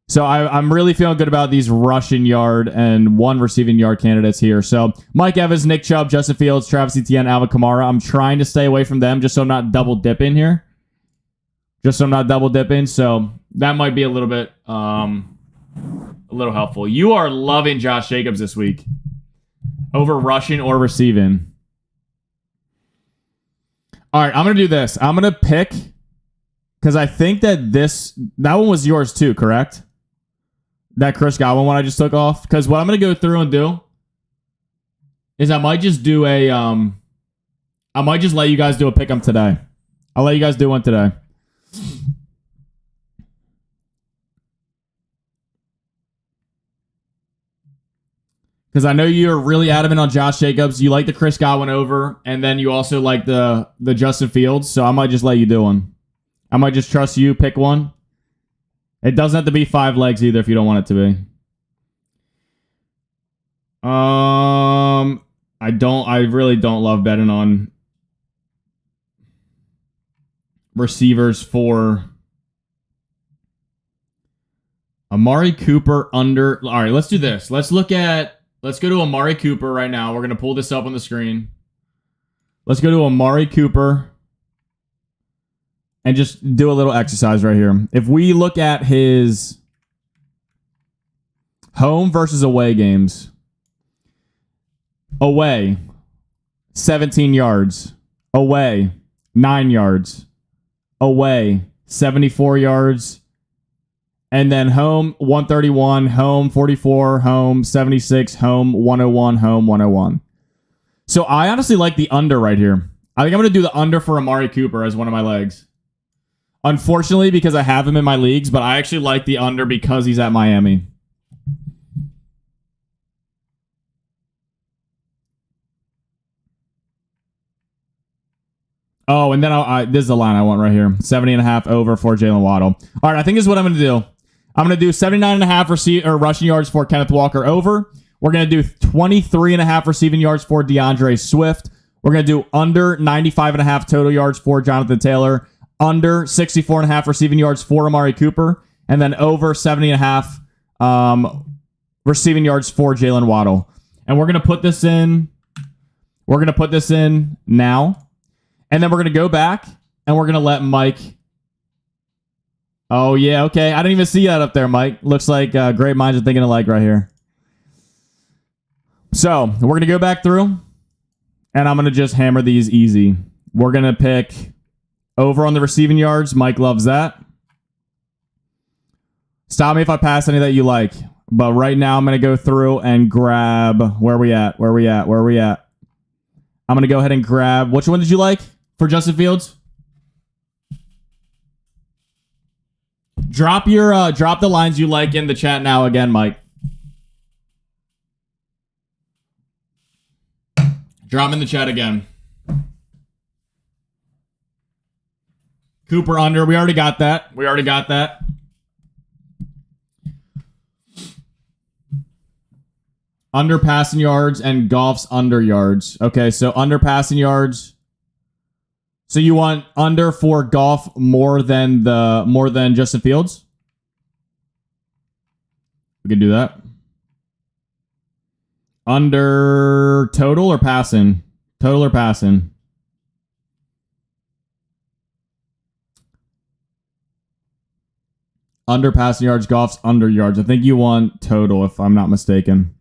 So I'm really feeling good about these rushing yard and one receiving yard candidates here. So Mike Evans, Nick Chubb, Justin Fields, Travis Etienne, Alvin Kamara. I'm trying to stay away from them just so I'm not double dipping here. So that might be a little bit helpful. You are loving Josh Jacobs this week. Over rushing or receiving. All right, I'm going to do this. I'm going to pick, because I think that one was yours too, correct? That Chris Godwin one I just took off. Because what I'm going to go through and do is I might just do I might just let you guys do a pick 'em today. I'll let you guys do one today. Because I know you're really adamant on Josh Jacobs. You like the Chris Godwin over, and then you also like the Justin Fields. So I might just let you do one. I might just trust you. Pick one. It doesn't have to be 5 legs either if you don't want it to be. I really don't love betting on receivers for Amari Cooper under. All right, let's do this. Let's go to Amari Cooper right now. We're going to pull this up on the screen. Let's go to Amari Cooper and just do a little exercise right here. If we look at his home versus away games. Away, 17 yards. Away, 9 yards. Away, 74 yards. And then home, 131. Home, 44. Home, 76. Home, 101. Home, 101. So I honestly like the under right here. I think I'm going to do the under for Amari Cooper as one of my legs. Unfortunately, because I have him in my leagues, but I actually like the under because he's at Miami. Oh, and then this is the line I want right here. 70.5 over for Jalen Waddle. All right, I think this is what I'm going to do. I'm going to do 79.5 rushing yards for Kenneth Walker over. We're going to do 23.5 receiving yards for DeAndre Swift. We're going to do under 95.5 total yards for Jonathan Taylor. Under 64.5 receiving yards for Amari Cooper. And then over 70.5 receiving yards for Jalen Waddle. And we're going to put this in. We're going to put this in now. And then we're going to go back and we're going to let Mike. Oh, yeah. Okay. I didn't even see that up there, Mike. Looks like great minds are thinking alike right here. So we're going to go back through and I'm going to just hammer these easy. We're going to pick over on the receiving yards. Mike loves that. Stop me if I pass any that you like. But right now I'm going to go through and grab where we at. I'm going to go ahead and grab. Which one did you like for Justin Fields? Drop the lines you like in the chat now again, Mike. Drop them in the chat again. Cooper under. We already got that. Under passing yards and Goff's under yards. Okay, so under passing yards. So you want under for Goff more than Justin Fields? We can do that. Under total or passing? Total or passing? Under passing yards, Goff's under yards. I think you want total, if I'm not mistaken.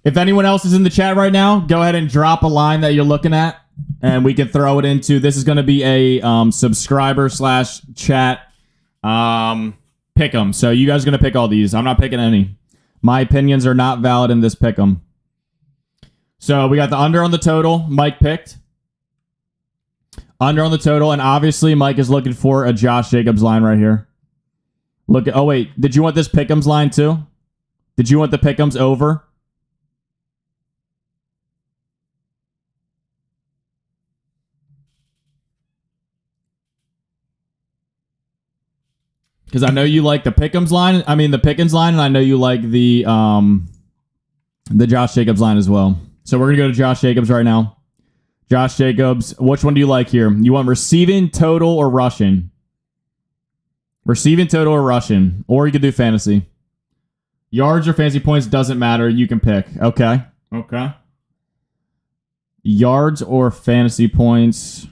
If anyone else is in the chat right now, go ahead and drop a line that you're looking at, and we can throw it into. This is going to be a subscriber / chat pick 'em. So you guys are going to pick all these. I'm not picking any. My opinions are not valid in this pick 'em. So we got the under on the total. Mike picked. Under on the total, and obviously Mike is looking for a Josh Jacobs line right here. Look at, oh wait, did you want this Pick'ems line too? Did you want the Pick'ems over? Because I know you like the Pick'ems line. I mean the Pickens line, and I know you like the Josh Jacobs line as well. So we're gonna go to Josh Jacobs right now. Josh Jacobs, which one do you like here? You want receiving, total, or rushing? Receiving, total, or rushing. Or you could do fantasy. Yards or fantasy points, doesn't matter. You can pick. Okay. Okay. Yards or fantasy points.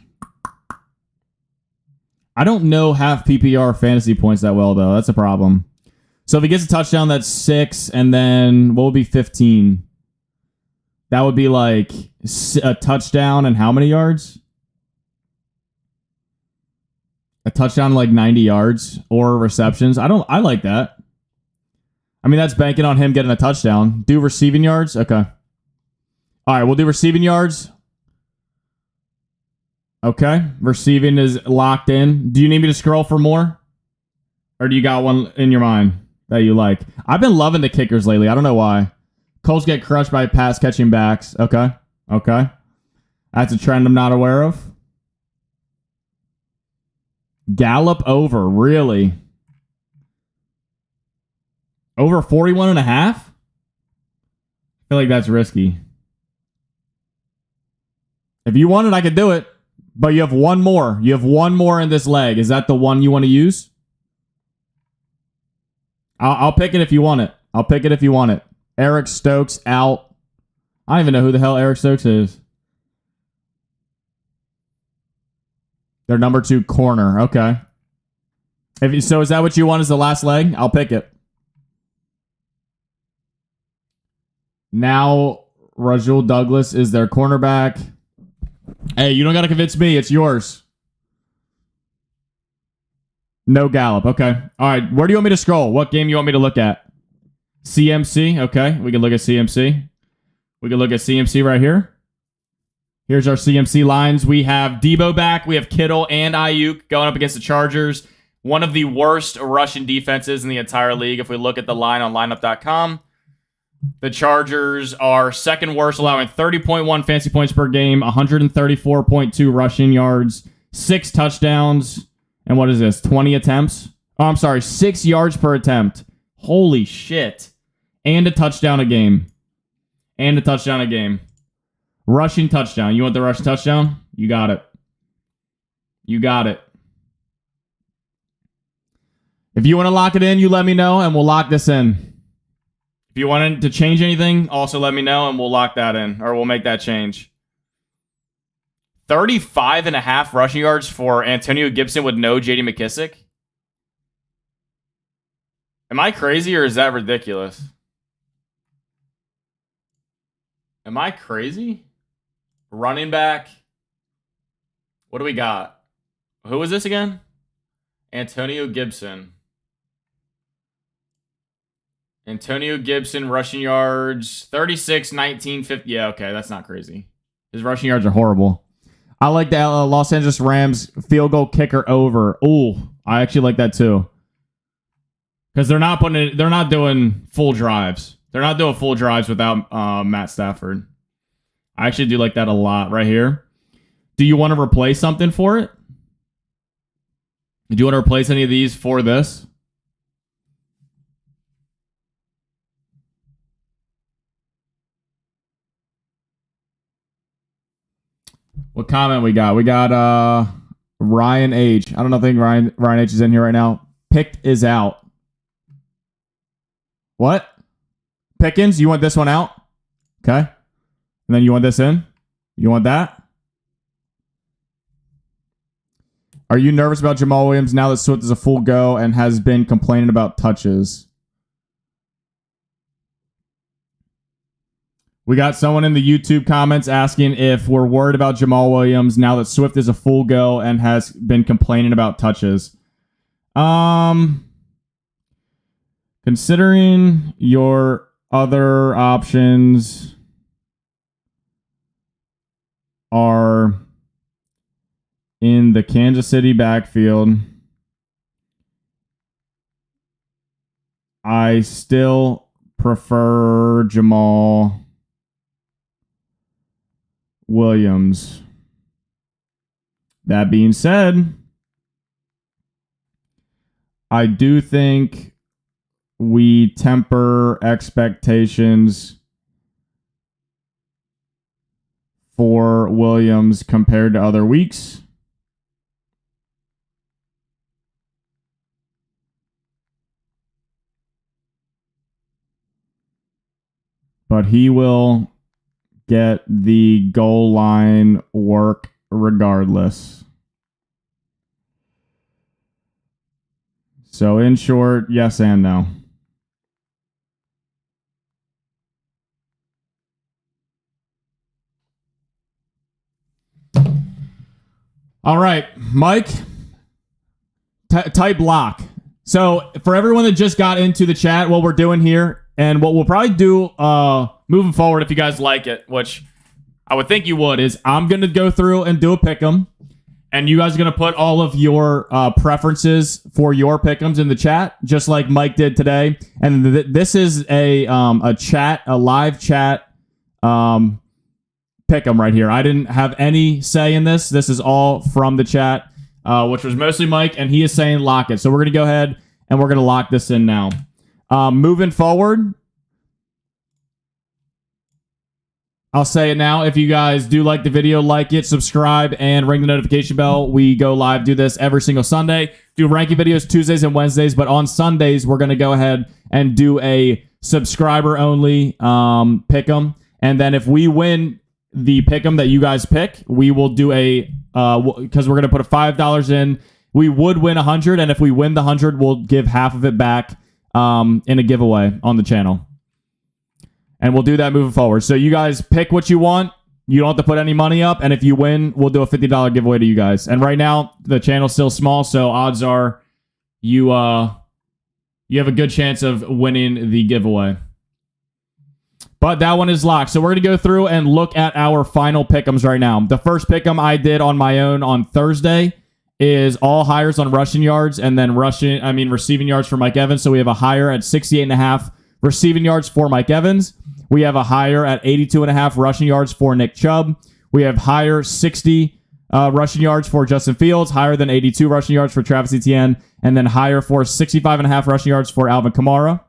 I don't know half PPR fantasy points that well, though. That's a problem. So if he gets a touchdown, that's 6. And then what would be 15? That would be like a touchdown and how many yards? A touchdown like 90 yards or receptions. I like that. I mean, that's banking on him getting a touchdown. Do receiving yards? Okay. All right, we'll do receiving yards. Okay. Receiving is locked in. Do you need me to scroll for more? Or do you got one in your mind that you like? I've been loving the kickers lately. I don't know why. Colts get crushed by pass catching backs. Okay. Okay. That's a trend I'm not aware of. Gallup over. Really? Over 41.5? I feel like that's risky. If you want it, I could do it. But you have one more. You have one more in this leg. Is that the one you want to use? I'll pick it if you want it. I'll pick it if you want it. Eric Stokes out. I don't even know who the hell Eric Stokes is. Their number 2 corner. Okay. So is that what you want as the last leg? I'll pick it. Now, Rasul Douglas is their cornerback. Hey, you don't got to convince me. It's yours. No Gallup. Okay. All right. Where do you want me to scroll? What game you want me to look at? CMC. Okay. We can look at CMC. We can look at CMC right here. Here's our CMC lines. We have Debo back. We have Kittle and Ayuk going up against the Chargers. One of the worst rushing defenses in the entire league. If we look at the line on lineup.com, the Chargers are second worst, allowing 30.1 fantasy points per game, 134.2 rushing yards, 6 touchdowns, and what is this, 20 attempts? Oh, I'm sorry, 6 yards per attempt. Holy shit. And a touchdown a game. And a touchdown a game. Rushing touchdown. You want the rushing touchdown? You got it. You got it. If you want to lock it in, you let me know, and we'll lock this in. If you wanted to change anything, also let me know, and we'll lock that in, or we'll make that change. 35.5 rushing yards for Antonio Gibson with no J.D. McKissick? Am I crazy, or is that ridiculous? Am I crazy? Running back. What do we got? Who is this again? Antonio Gibson. Antonio Gibson, rushing yards, 36, 19, 50. Yeah, okay, that's not crazy. His rushing yards are horrible. I like the Los Angeles Rams field goal kicker over. Ooh, I actually like that too. Because they're not doing full drives. They're not doing full drives without Matt Stafford. I actually do like that a lot right here. Do you want to replace something for it? Do you want to replace any of these for this? What comment we got? We got Ryan H. I don't think Ryan H is in here right now. Picked is out. What? Pickens, you want this one out? Okay. And then you want this in? You want that? Are you nervous about Jamal Williams now that Swift is a full go and has been complaining about touches? We got someone in the YouTube comments asking if we're worried about Jamal Williams now that Swift is a full go and has been complaining about touches. Considering your other options are in the Kansas City backfield, I still prefer Jamal Williams. That being said, I do think we temper expectations for Williams compared to other weeks. But he will get the goal line work regardless. So in short, yes and no. All right, Mike, type lock. So for everyone that just got into the chat, what we're doing here, and what we'll probably do moving forward, if you guys like it, which I would think you would, is I'm going to go through and do a pick'em, and you guys are going to put all of your preferences for your pick'ems in the chat, just like Mike did today. And this is a live chat pick'em right here. I didn't have any say in this. This is all from the chat, which was mostly Mike, and he is saying lock it. So we're going to go ahead and we're going to lock this in now. Moving forward, I'll say it now. If you guys do like the video, like it, subscribe, and ring the notification bell. We go live, do this every single Sunday. Do ranking videos Tuesdays and Wednesdays, but on Sundays, we're going to go ahead and do a subscriber-only pick'em. And then if we win the pick'em that you guys pick, we will do a, because we're going to put a $5 in. We would win 100, and if we win the 100, we'll give half of it back in a giveaway on the channel. And we'll do that moving forward. So you guys pick what you want. You don't have to put any money up. And if you win, we'll do a $50 giveaway to you guys. And right now, the channel's still small, so odds are you have a good chance of winning the giveaway. But that one is locked. So we're going to go through and look at our final pick'ems right now. The first pick'em I did on my own on Thursday is all hires on rushing yards and then receiving yards for Mike Evans. So we have a hire at 68.5 receiving yards for Mike Evans. We have a higher at 82.5 rushing yards for Nick Chubb. We have higher 60 rushing yards for Justin Fields, higher than 82 rushing yards for Travis Etienne, and then higher for 65.5 rushing yards for Alvin Kamara.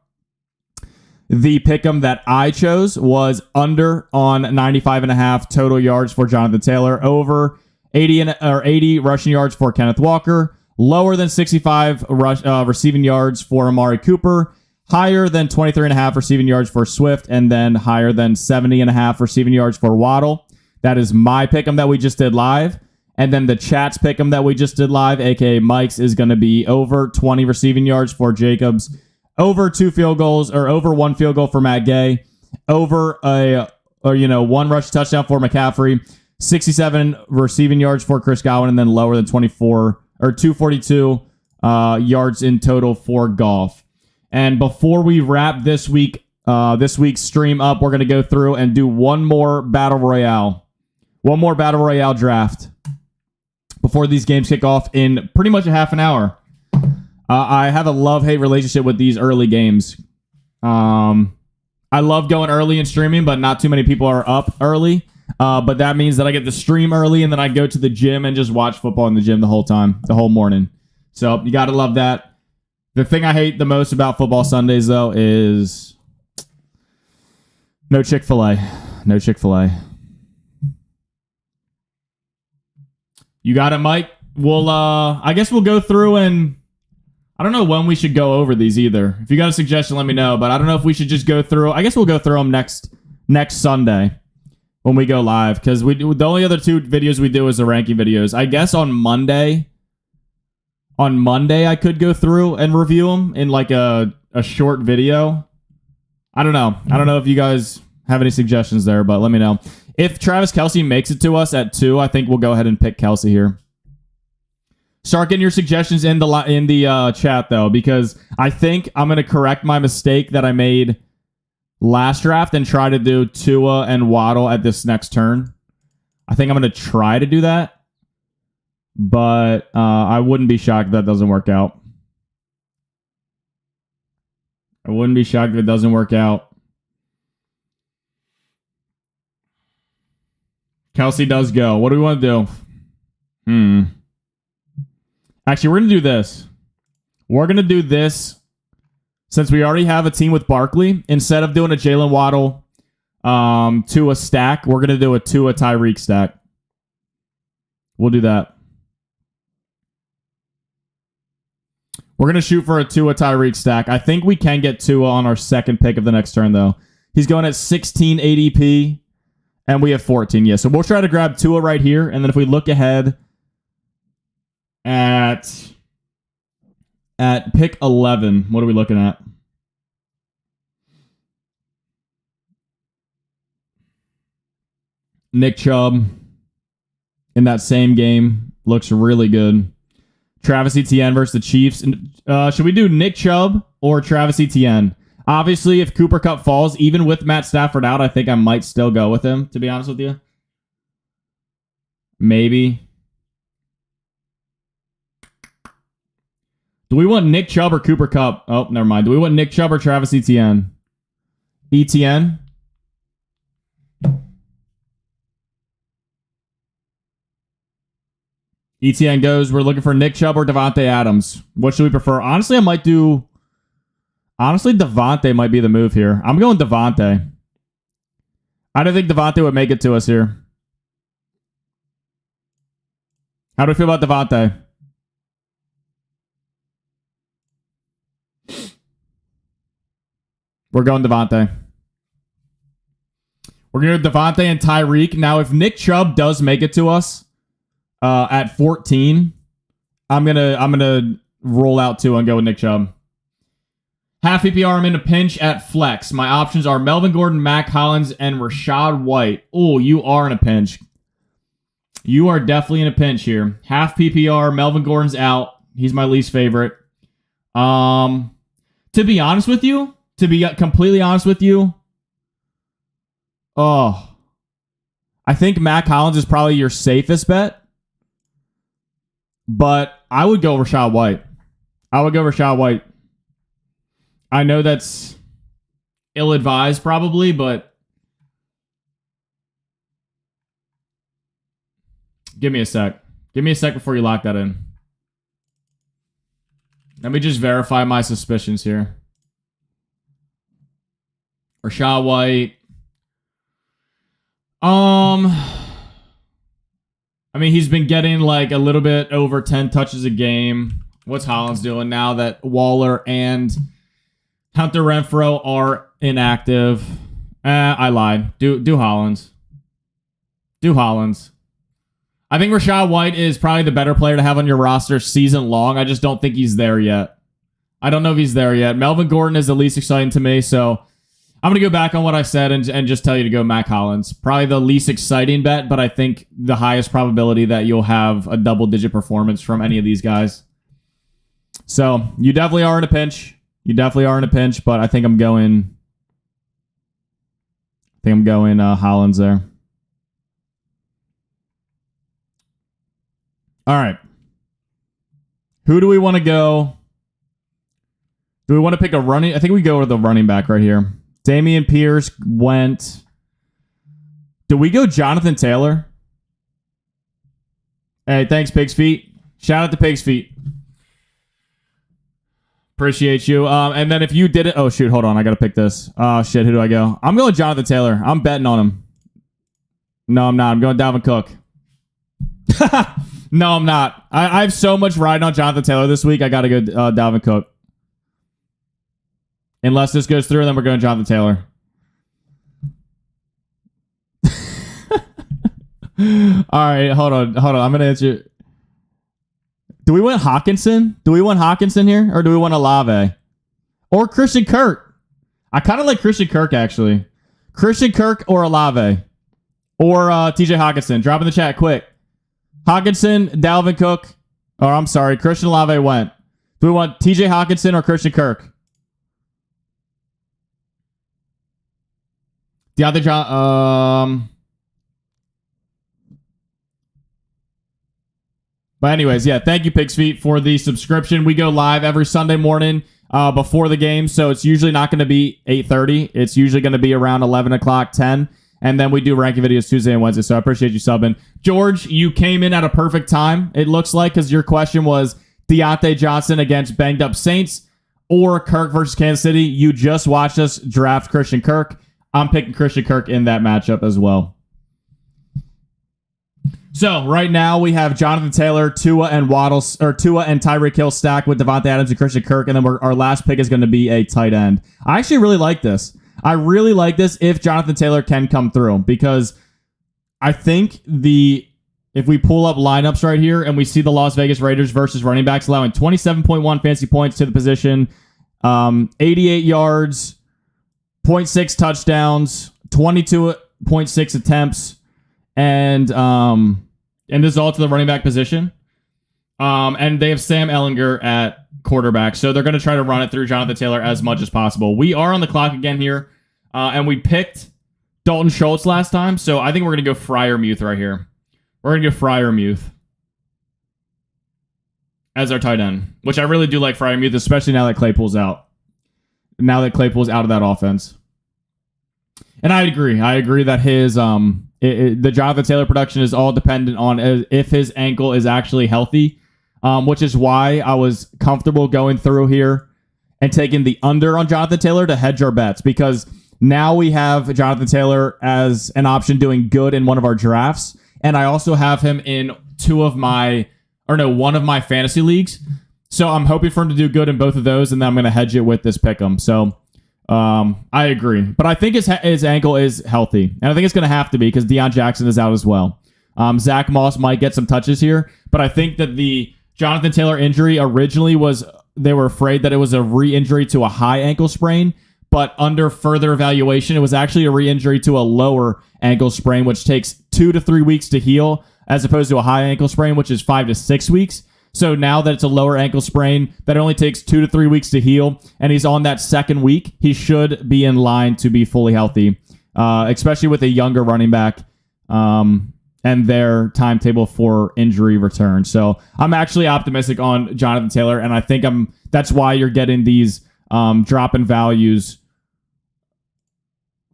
The pick'em that I chose was under on 95.5 total yards for Jonathan Taylor, over 80 rushing yards for Kenneth Walker, lower than 65 receiving yards for Amari Cooper, higher than 23.5 receiving yards for Swift, and then higher than 70.5 receiving yards for Waddle. That is my pick'em that we just did live. And then the chat's pick'em that we just did live, aka Mike's, is going to be over 20 receiving yards for Jacobs, over 2 field goals, or over 1 field goal for Matt Gay, over one rush touchdown for McCaffrey, 67 receiving yards for Chris Godwin, and then lower than 242 yards in total for Goff. And before we wrap this week's stream up, we're going to go through and do one more battle royale draft before these games kick off in pretty much a half an hour. I have a love-hate relationship with these early games. I love going early and streaming, but not too many people are up early. But that means that I get to stream early, and then I go to the gym and just watch football in the gym the whole morning. So you got to love that. The thing I hate the most about football Sundays, though, is no Chick-fil-A. No Chick-fil-A. You got it, Mike? We'll, I guess we'll go through and I don't know when we should go over these either. If you got a suggestion, let me know. But I don't know if we should just go through. I guess we'll go through them next Sunday when we go live. Because the only other 2 videos we do is the ranking videos. I guess on Monday I could go through and review them in like a short video. I don't know. I don't know if you guys have any suggestions there, but let me know. If Travis Kelce makes it to us at 2, I think we'll go ahead and pick Kelce here. Start getting your suggestions in the chat, though, because I think I'm going to correct my mistake that I made last draft and try to do Tua and Waddle at this next turn. I think I'm going to try to do that, but I wouldn't be shocked if that doesn't work out. I wouldn't be shocked if it doesn't work out. Kelce does go. What do we want to do? Actually, we're going to do this. We're going to do this since we already have a team with Barkley. Instead of doing a Jalen Waddle Tua stack, we're going to do a Tua Tyreek stack. We'll do that. We're going to shoot for a Tua Tyreek stack. I think we can get Tua on our second pick of the next turn, though. He's going at 16 ADP, and we have 14. Yeah, so we'll try to grab Tua right here, and then if we look ahead at pick 11, what are we looking at? Nick Chubb in that same game looks really good. Travis Etienne versus the Chiefs. Should we do Nick Chubb or Travis Etienne? Obviously, if Cooper Kupp falls, even with Matt Stafford out, I think I might still go with him, to be honest with you. Maybe. Do we want Nick Chubb or Cooper Kupp? Oh, never mind. Do we want Nick Chubb or Travis Etienne? Etienne? Etienne goes. We're looking for Nick Chubb or Devontae Adams. What should we prefer? Honestly, Devontae might be the move here. I'm going Devontae. I don't think Devontae would make it to us here. How do we feel about Devontae? We're going Devontae. We're going to Devontae and Tyreek. Now, if Nick Chubb does make it to us at 14, I'm gonna roll out 2 and go with Nick Chubb. Half PPR, I'm in a pinch at flex. My options are Melvin Gordon, Mac Hollins, and Rachaad White. Oh, you are in a pinch. You are definitely in a pinch here. Half PPR, Melvin Gordon's out. He's my least favorite. To be honest with you, to be completely honest with you, I think Mac Hollins is probably your safest bet. But I would go Rachaad White. I know that's ill-advised probably, but give me a sec. Give me a sec before you lock that in. Let me just verify my suspicions here. Rachaad White. I mean, he's been getting like a little bit over 10 touches a game. What's Hollins doing now that Waller and Hunter Renfrow are inactive? I lied. Do Hollins. Do Hollins. I think Rachaad White is probably the better player to have on your roster season long. I just don't think he's there yet. I don't know if he's there yet. Melvin Gordon is the least exciting to me, so I'm going to go back on what I said and just tell you to go Mac Hollins. Probably the least exciting bet, but I think the highest probability that you'll have a double-digit performance from any of these guys. So you definitely are in a pinch. But I think I'm going Hollins there. All right. Who do we want to go? Do we want to pick a running? I think we go with the running back right here. Dameon Pierce went. Do we go Jonathan Taylor? Hey, thanks, Pig's Feet. Shout out to Pig's Feet. Appreciate you. And then if you did it... Oh, shoot. Hold on. I got to pick this. Oh, shit. Who do I go? I'm going Jonathan Taylor. I'm betting on him. No, I'm not. I'm going Dalvin Cook. No, I'm not. I have so much riding on Jonathan Taylor this week. I got to go Dalvin Cook. Unless this goes through, then we're going Jonathan Taylor. All right, hold on. I'm going to answer. Do we want Hawkinson? Do we want Hawkinson here? Or do we want Olave? Or Christian Kirk? I kind of like Christian Kirk, actually. Christian Kirk or Olave? Or TJ Hawkinson? Drop in the chat quick. Hawkinson, Dalvin Cook. Or I'm sorry, Christian Olave went. Do we want TJ Hawkinson or Christian Kirk? Deontay John. But anyways, yeah, thank you, Pig's Feet, for the subscription. We go live every Sunday morning before the game, so it's usually not going to be 8:30. It's usually going to be around 11 o'clock, 10. And then we do ranking videos Tuesday and Wednesday, so I appreciate you subbing. George, you came in at a perfect time, it looks like, because your question was Deontay Johnson against banged-up Saints or Kirk versus Kansas City. You just watched us draft Christian Kirk. I'm picking Christian Kirk in that matchup as well. So right now we have Jonathan Taylor, Tua and Tyreek Hill stacked with Devontae Adams and Christian Kirk, and then our last pick is going to be a tight end. I actually really like this. I really like this if Jonathan Taylor can come through, because I think if we pull up lineups right here and we see the Las Vegas Raiders versus running backs allowing 27.1 fantasy points to the position, 88 yards, 0.6 touchdowns, 22.6 attempts, and this is all to the running back position. And they have Sam Ehlinger at quarterback, so they're going to try to run it through Jonathan Taylor as much as possible. We are on the clock again here, and we picked Dalton Schultz last time, so I think we're going to go Freiermuth right here. We're going to go Freiermuth as our tight end, which I really do like Freiermuth, especially now that Claypool's out. Now that Claypool's out of that offense. And I agree. I agree that his the Jonathan Taylor production is all dependent on if his ankle is actually healthy, which is why I was comfortable going through here and taking the under on Jonathan Taylor to hedge our bets, because now we have Jonathan Taylor as an option doing good in one of our drafts, and I also have him in one of my fantasy leagues. So I'm hoping for him to do good in both of those, and then I'm going to hedge it with this pick'em. So I agree, but I think his ankle is healthy, and I think it's going to have to be because Deion Jackson is out as well. Zach Moss might get some touches here, but I think that the Jonathan Taylor injury originally they were afraid that it was a re-injury to a high ankle sprain, but under further evaluation, it was actually a re-injury to a lower ankle sprain, which takes 2 to 3 weeks to heal, as opposed to a high ankle sprain, which is 5 to 6 weeks. So now that it's a lower ankle sprain that only takes 2 to 3 weeks to heal, and he's on that second week, he should be in line to be fully healthy, especially with a younger running back and their timetable for injury return. So I'm actually optimistic on Jonathan Taylor, and I think that's why you're getting these drop in values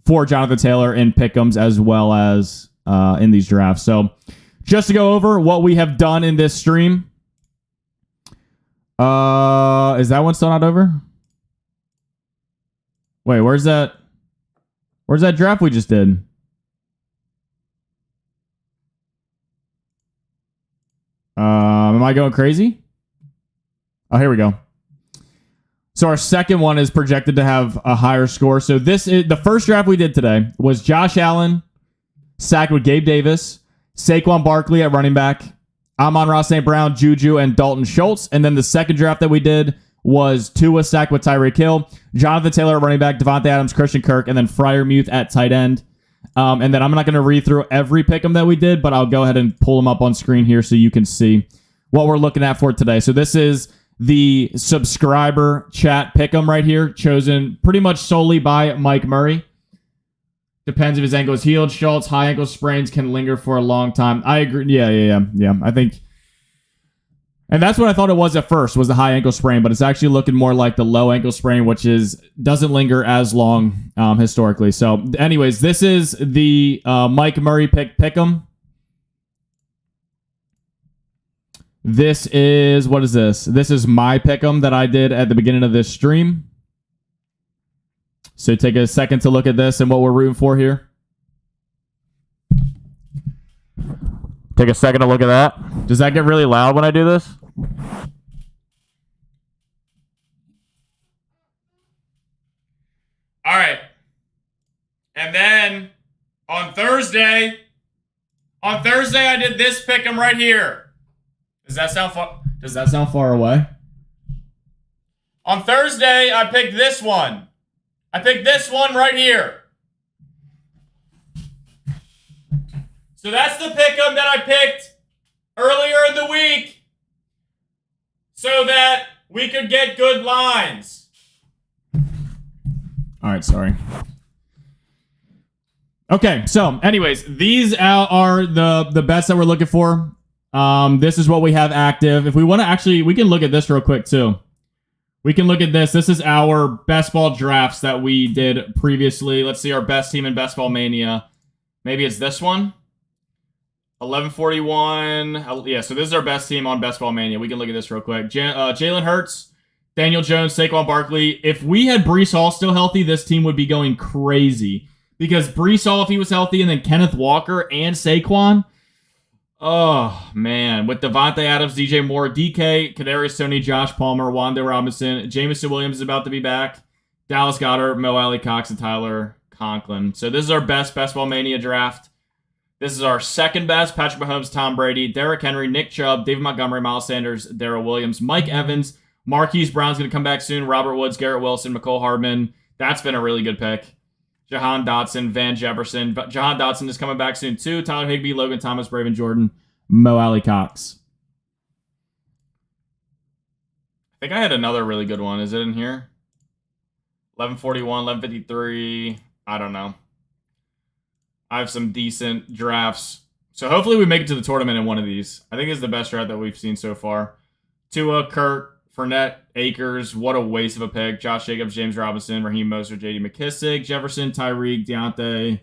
for Jonathan Taylor in pick'ems as well as in these drafts. So just to go over what we have done in this stream. Is that one still not over? Wait, where's that draft we just did? Am I going crazy? Oh, here we go. So our second one is projected to have a higher score. So this is the first draft we did today was Josh Allen sacked with Gabe Davis, Saquon Barkley at running back, Amon-Ra St. Brown, Juju, and Dalton Schultz. And then the second draft that we did was Tua sacked with Tyreek Hill, Jonathan Taylor at running back, Devontae Adams, Christian Kirk, and then Freiermuth at tight end. And then I'm not going to read through every pick'em that we did, but I'll go ahead and pull them up on screen here so you can see what we're looking at for today. So this is the subscriber chat pick'em right here, chosen pretty much solely by Mike Murray. Depends if his ankle is healed. Schultz, high ankle sprains can linger for a long time. I agree. Yeah. I think, and that's what I thought it was at first, was the high ankle sprain, but it's actually looking more like the low ankle sprain, which doesn't linger as long historically. So, anyways, this is the Mike Murray pick'em. This is, what is this? This is my pick'em that I did at the beginning of this stream. So take a second to look at this and what we're rooting for here. Take a second to look at that. Does that get really loud when I do this? All right. And then on Thursday I did this pick'em right here. Does that sound far away? On Thursday, I picked this one. I picked this one right here. So that's the pick'em that I picked earlier in the week so that we could get good lines. All right, sorry. Okay, so anyways, these are the bets that we're looking for. This is what we have active. If we want to actually, we can look at this real quick too. We can look at this. This is our best ball drafts that we did previously. Let's see our best team in Best Ball Mania. Maybe it's this one. 1141. Yeah, so this is our best team on Best Ball Mania. We can look at this real quick. Jalen Hurts, Daniel Jones, Saquon Barkley. If we had Breece Hall still healthy, this team would be going crazy. Because Breece Hall, if he was healthy, and then Kenneth Walker and Saquon. Oh, man. With Devontae Adams, DJ Moore, DK, Kadarius Toney, Josh Palmer, Wanda Robinson, Jameson Williams is about to be back, Dallas Goedert, Mo Alley Cox, and Tyler Conklin. So this is our best Best Ball Mania draft. This is our second best: Patrick Mahomes, Tom Brady, Derrick Henry, Nick Chubb, David Montgomery, Miles Sanders, Darrell Williams, Mike Evans, Marquise Brown's going to come back soon, Robert Woods, Garrett Wilson, McCole Hardman. That's been a really good pick. Jahan Dotson, Van Jefferson. Jahan Dotson is coming back soon too. Tyler Higbee, Logan Thomas, Braven Jordan, Mo Alley Cox. I think I had another really good one. Is it in here? 1141, 1153. I don't know. I have some decent drafts. So hopefully we make it to the tournament in one of these. I think it's the best draft that we've seen so far. Tua, Kurt, Fournette, Akers, what a waste of a pick. Josh Jacobs, James Robinson, Raheem Mostert, J.D. McKissick, Jefferson, Tyreek, Deontay,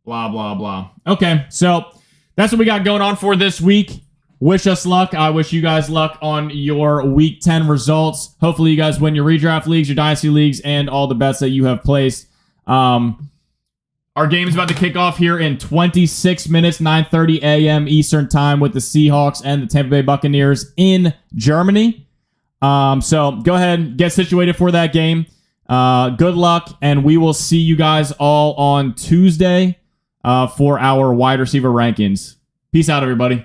blah, blah, blah. Okay, so that's what we got going on for this week. Wish us luck. I wish you guys luck on your Week 10 results. Hopefully you guys win your redraft leagues, your dynasty leagues, and all the bets that you have placed. Our game is about to kick off here in 26 minutes, 9:30 a.m. Eastern Time with the Seahawks and the Tampa Bay Buccaneers in Germany. So go ahead and get situated for that game. Good luck, and we will see you guys all on Tuesday for our wide receiver rankings. Peace out, everybody.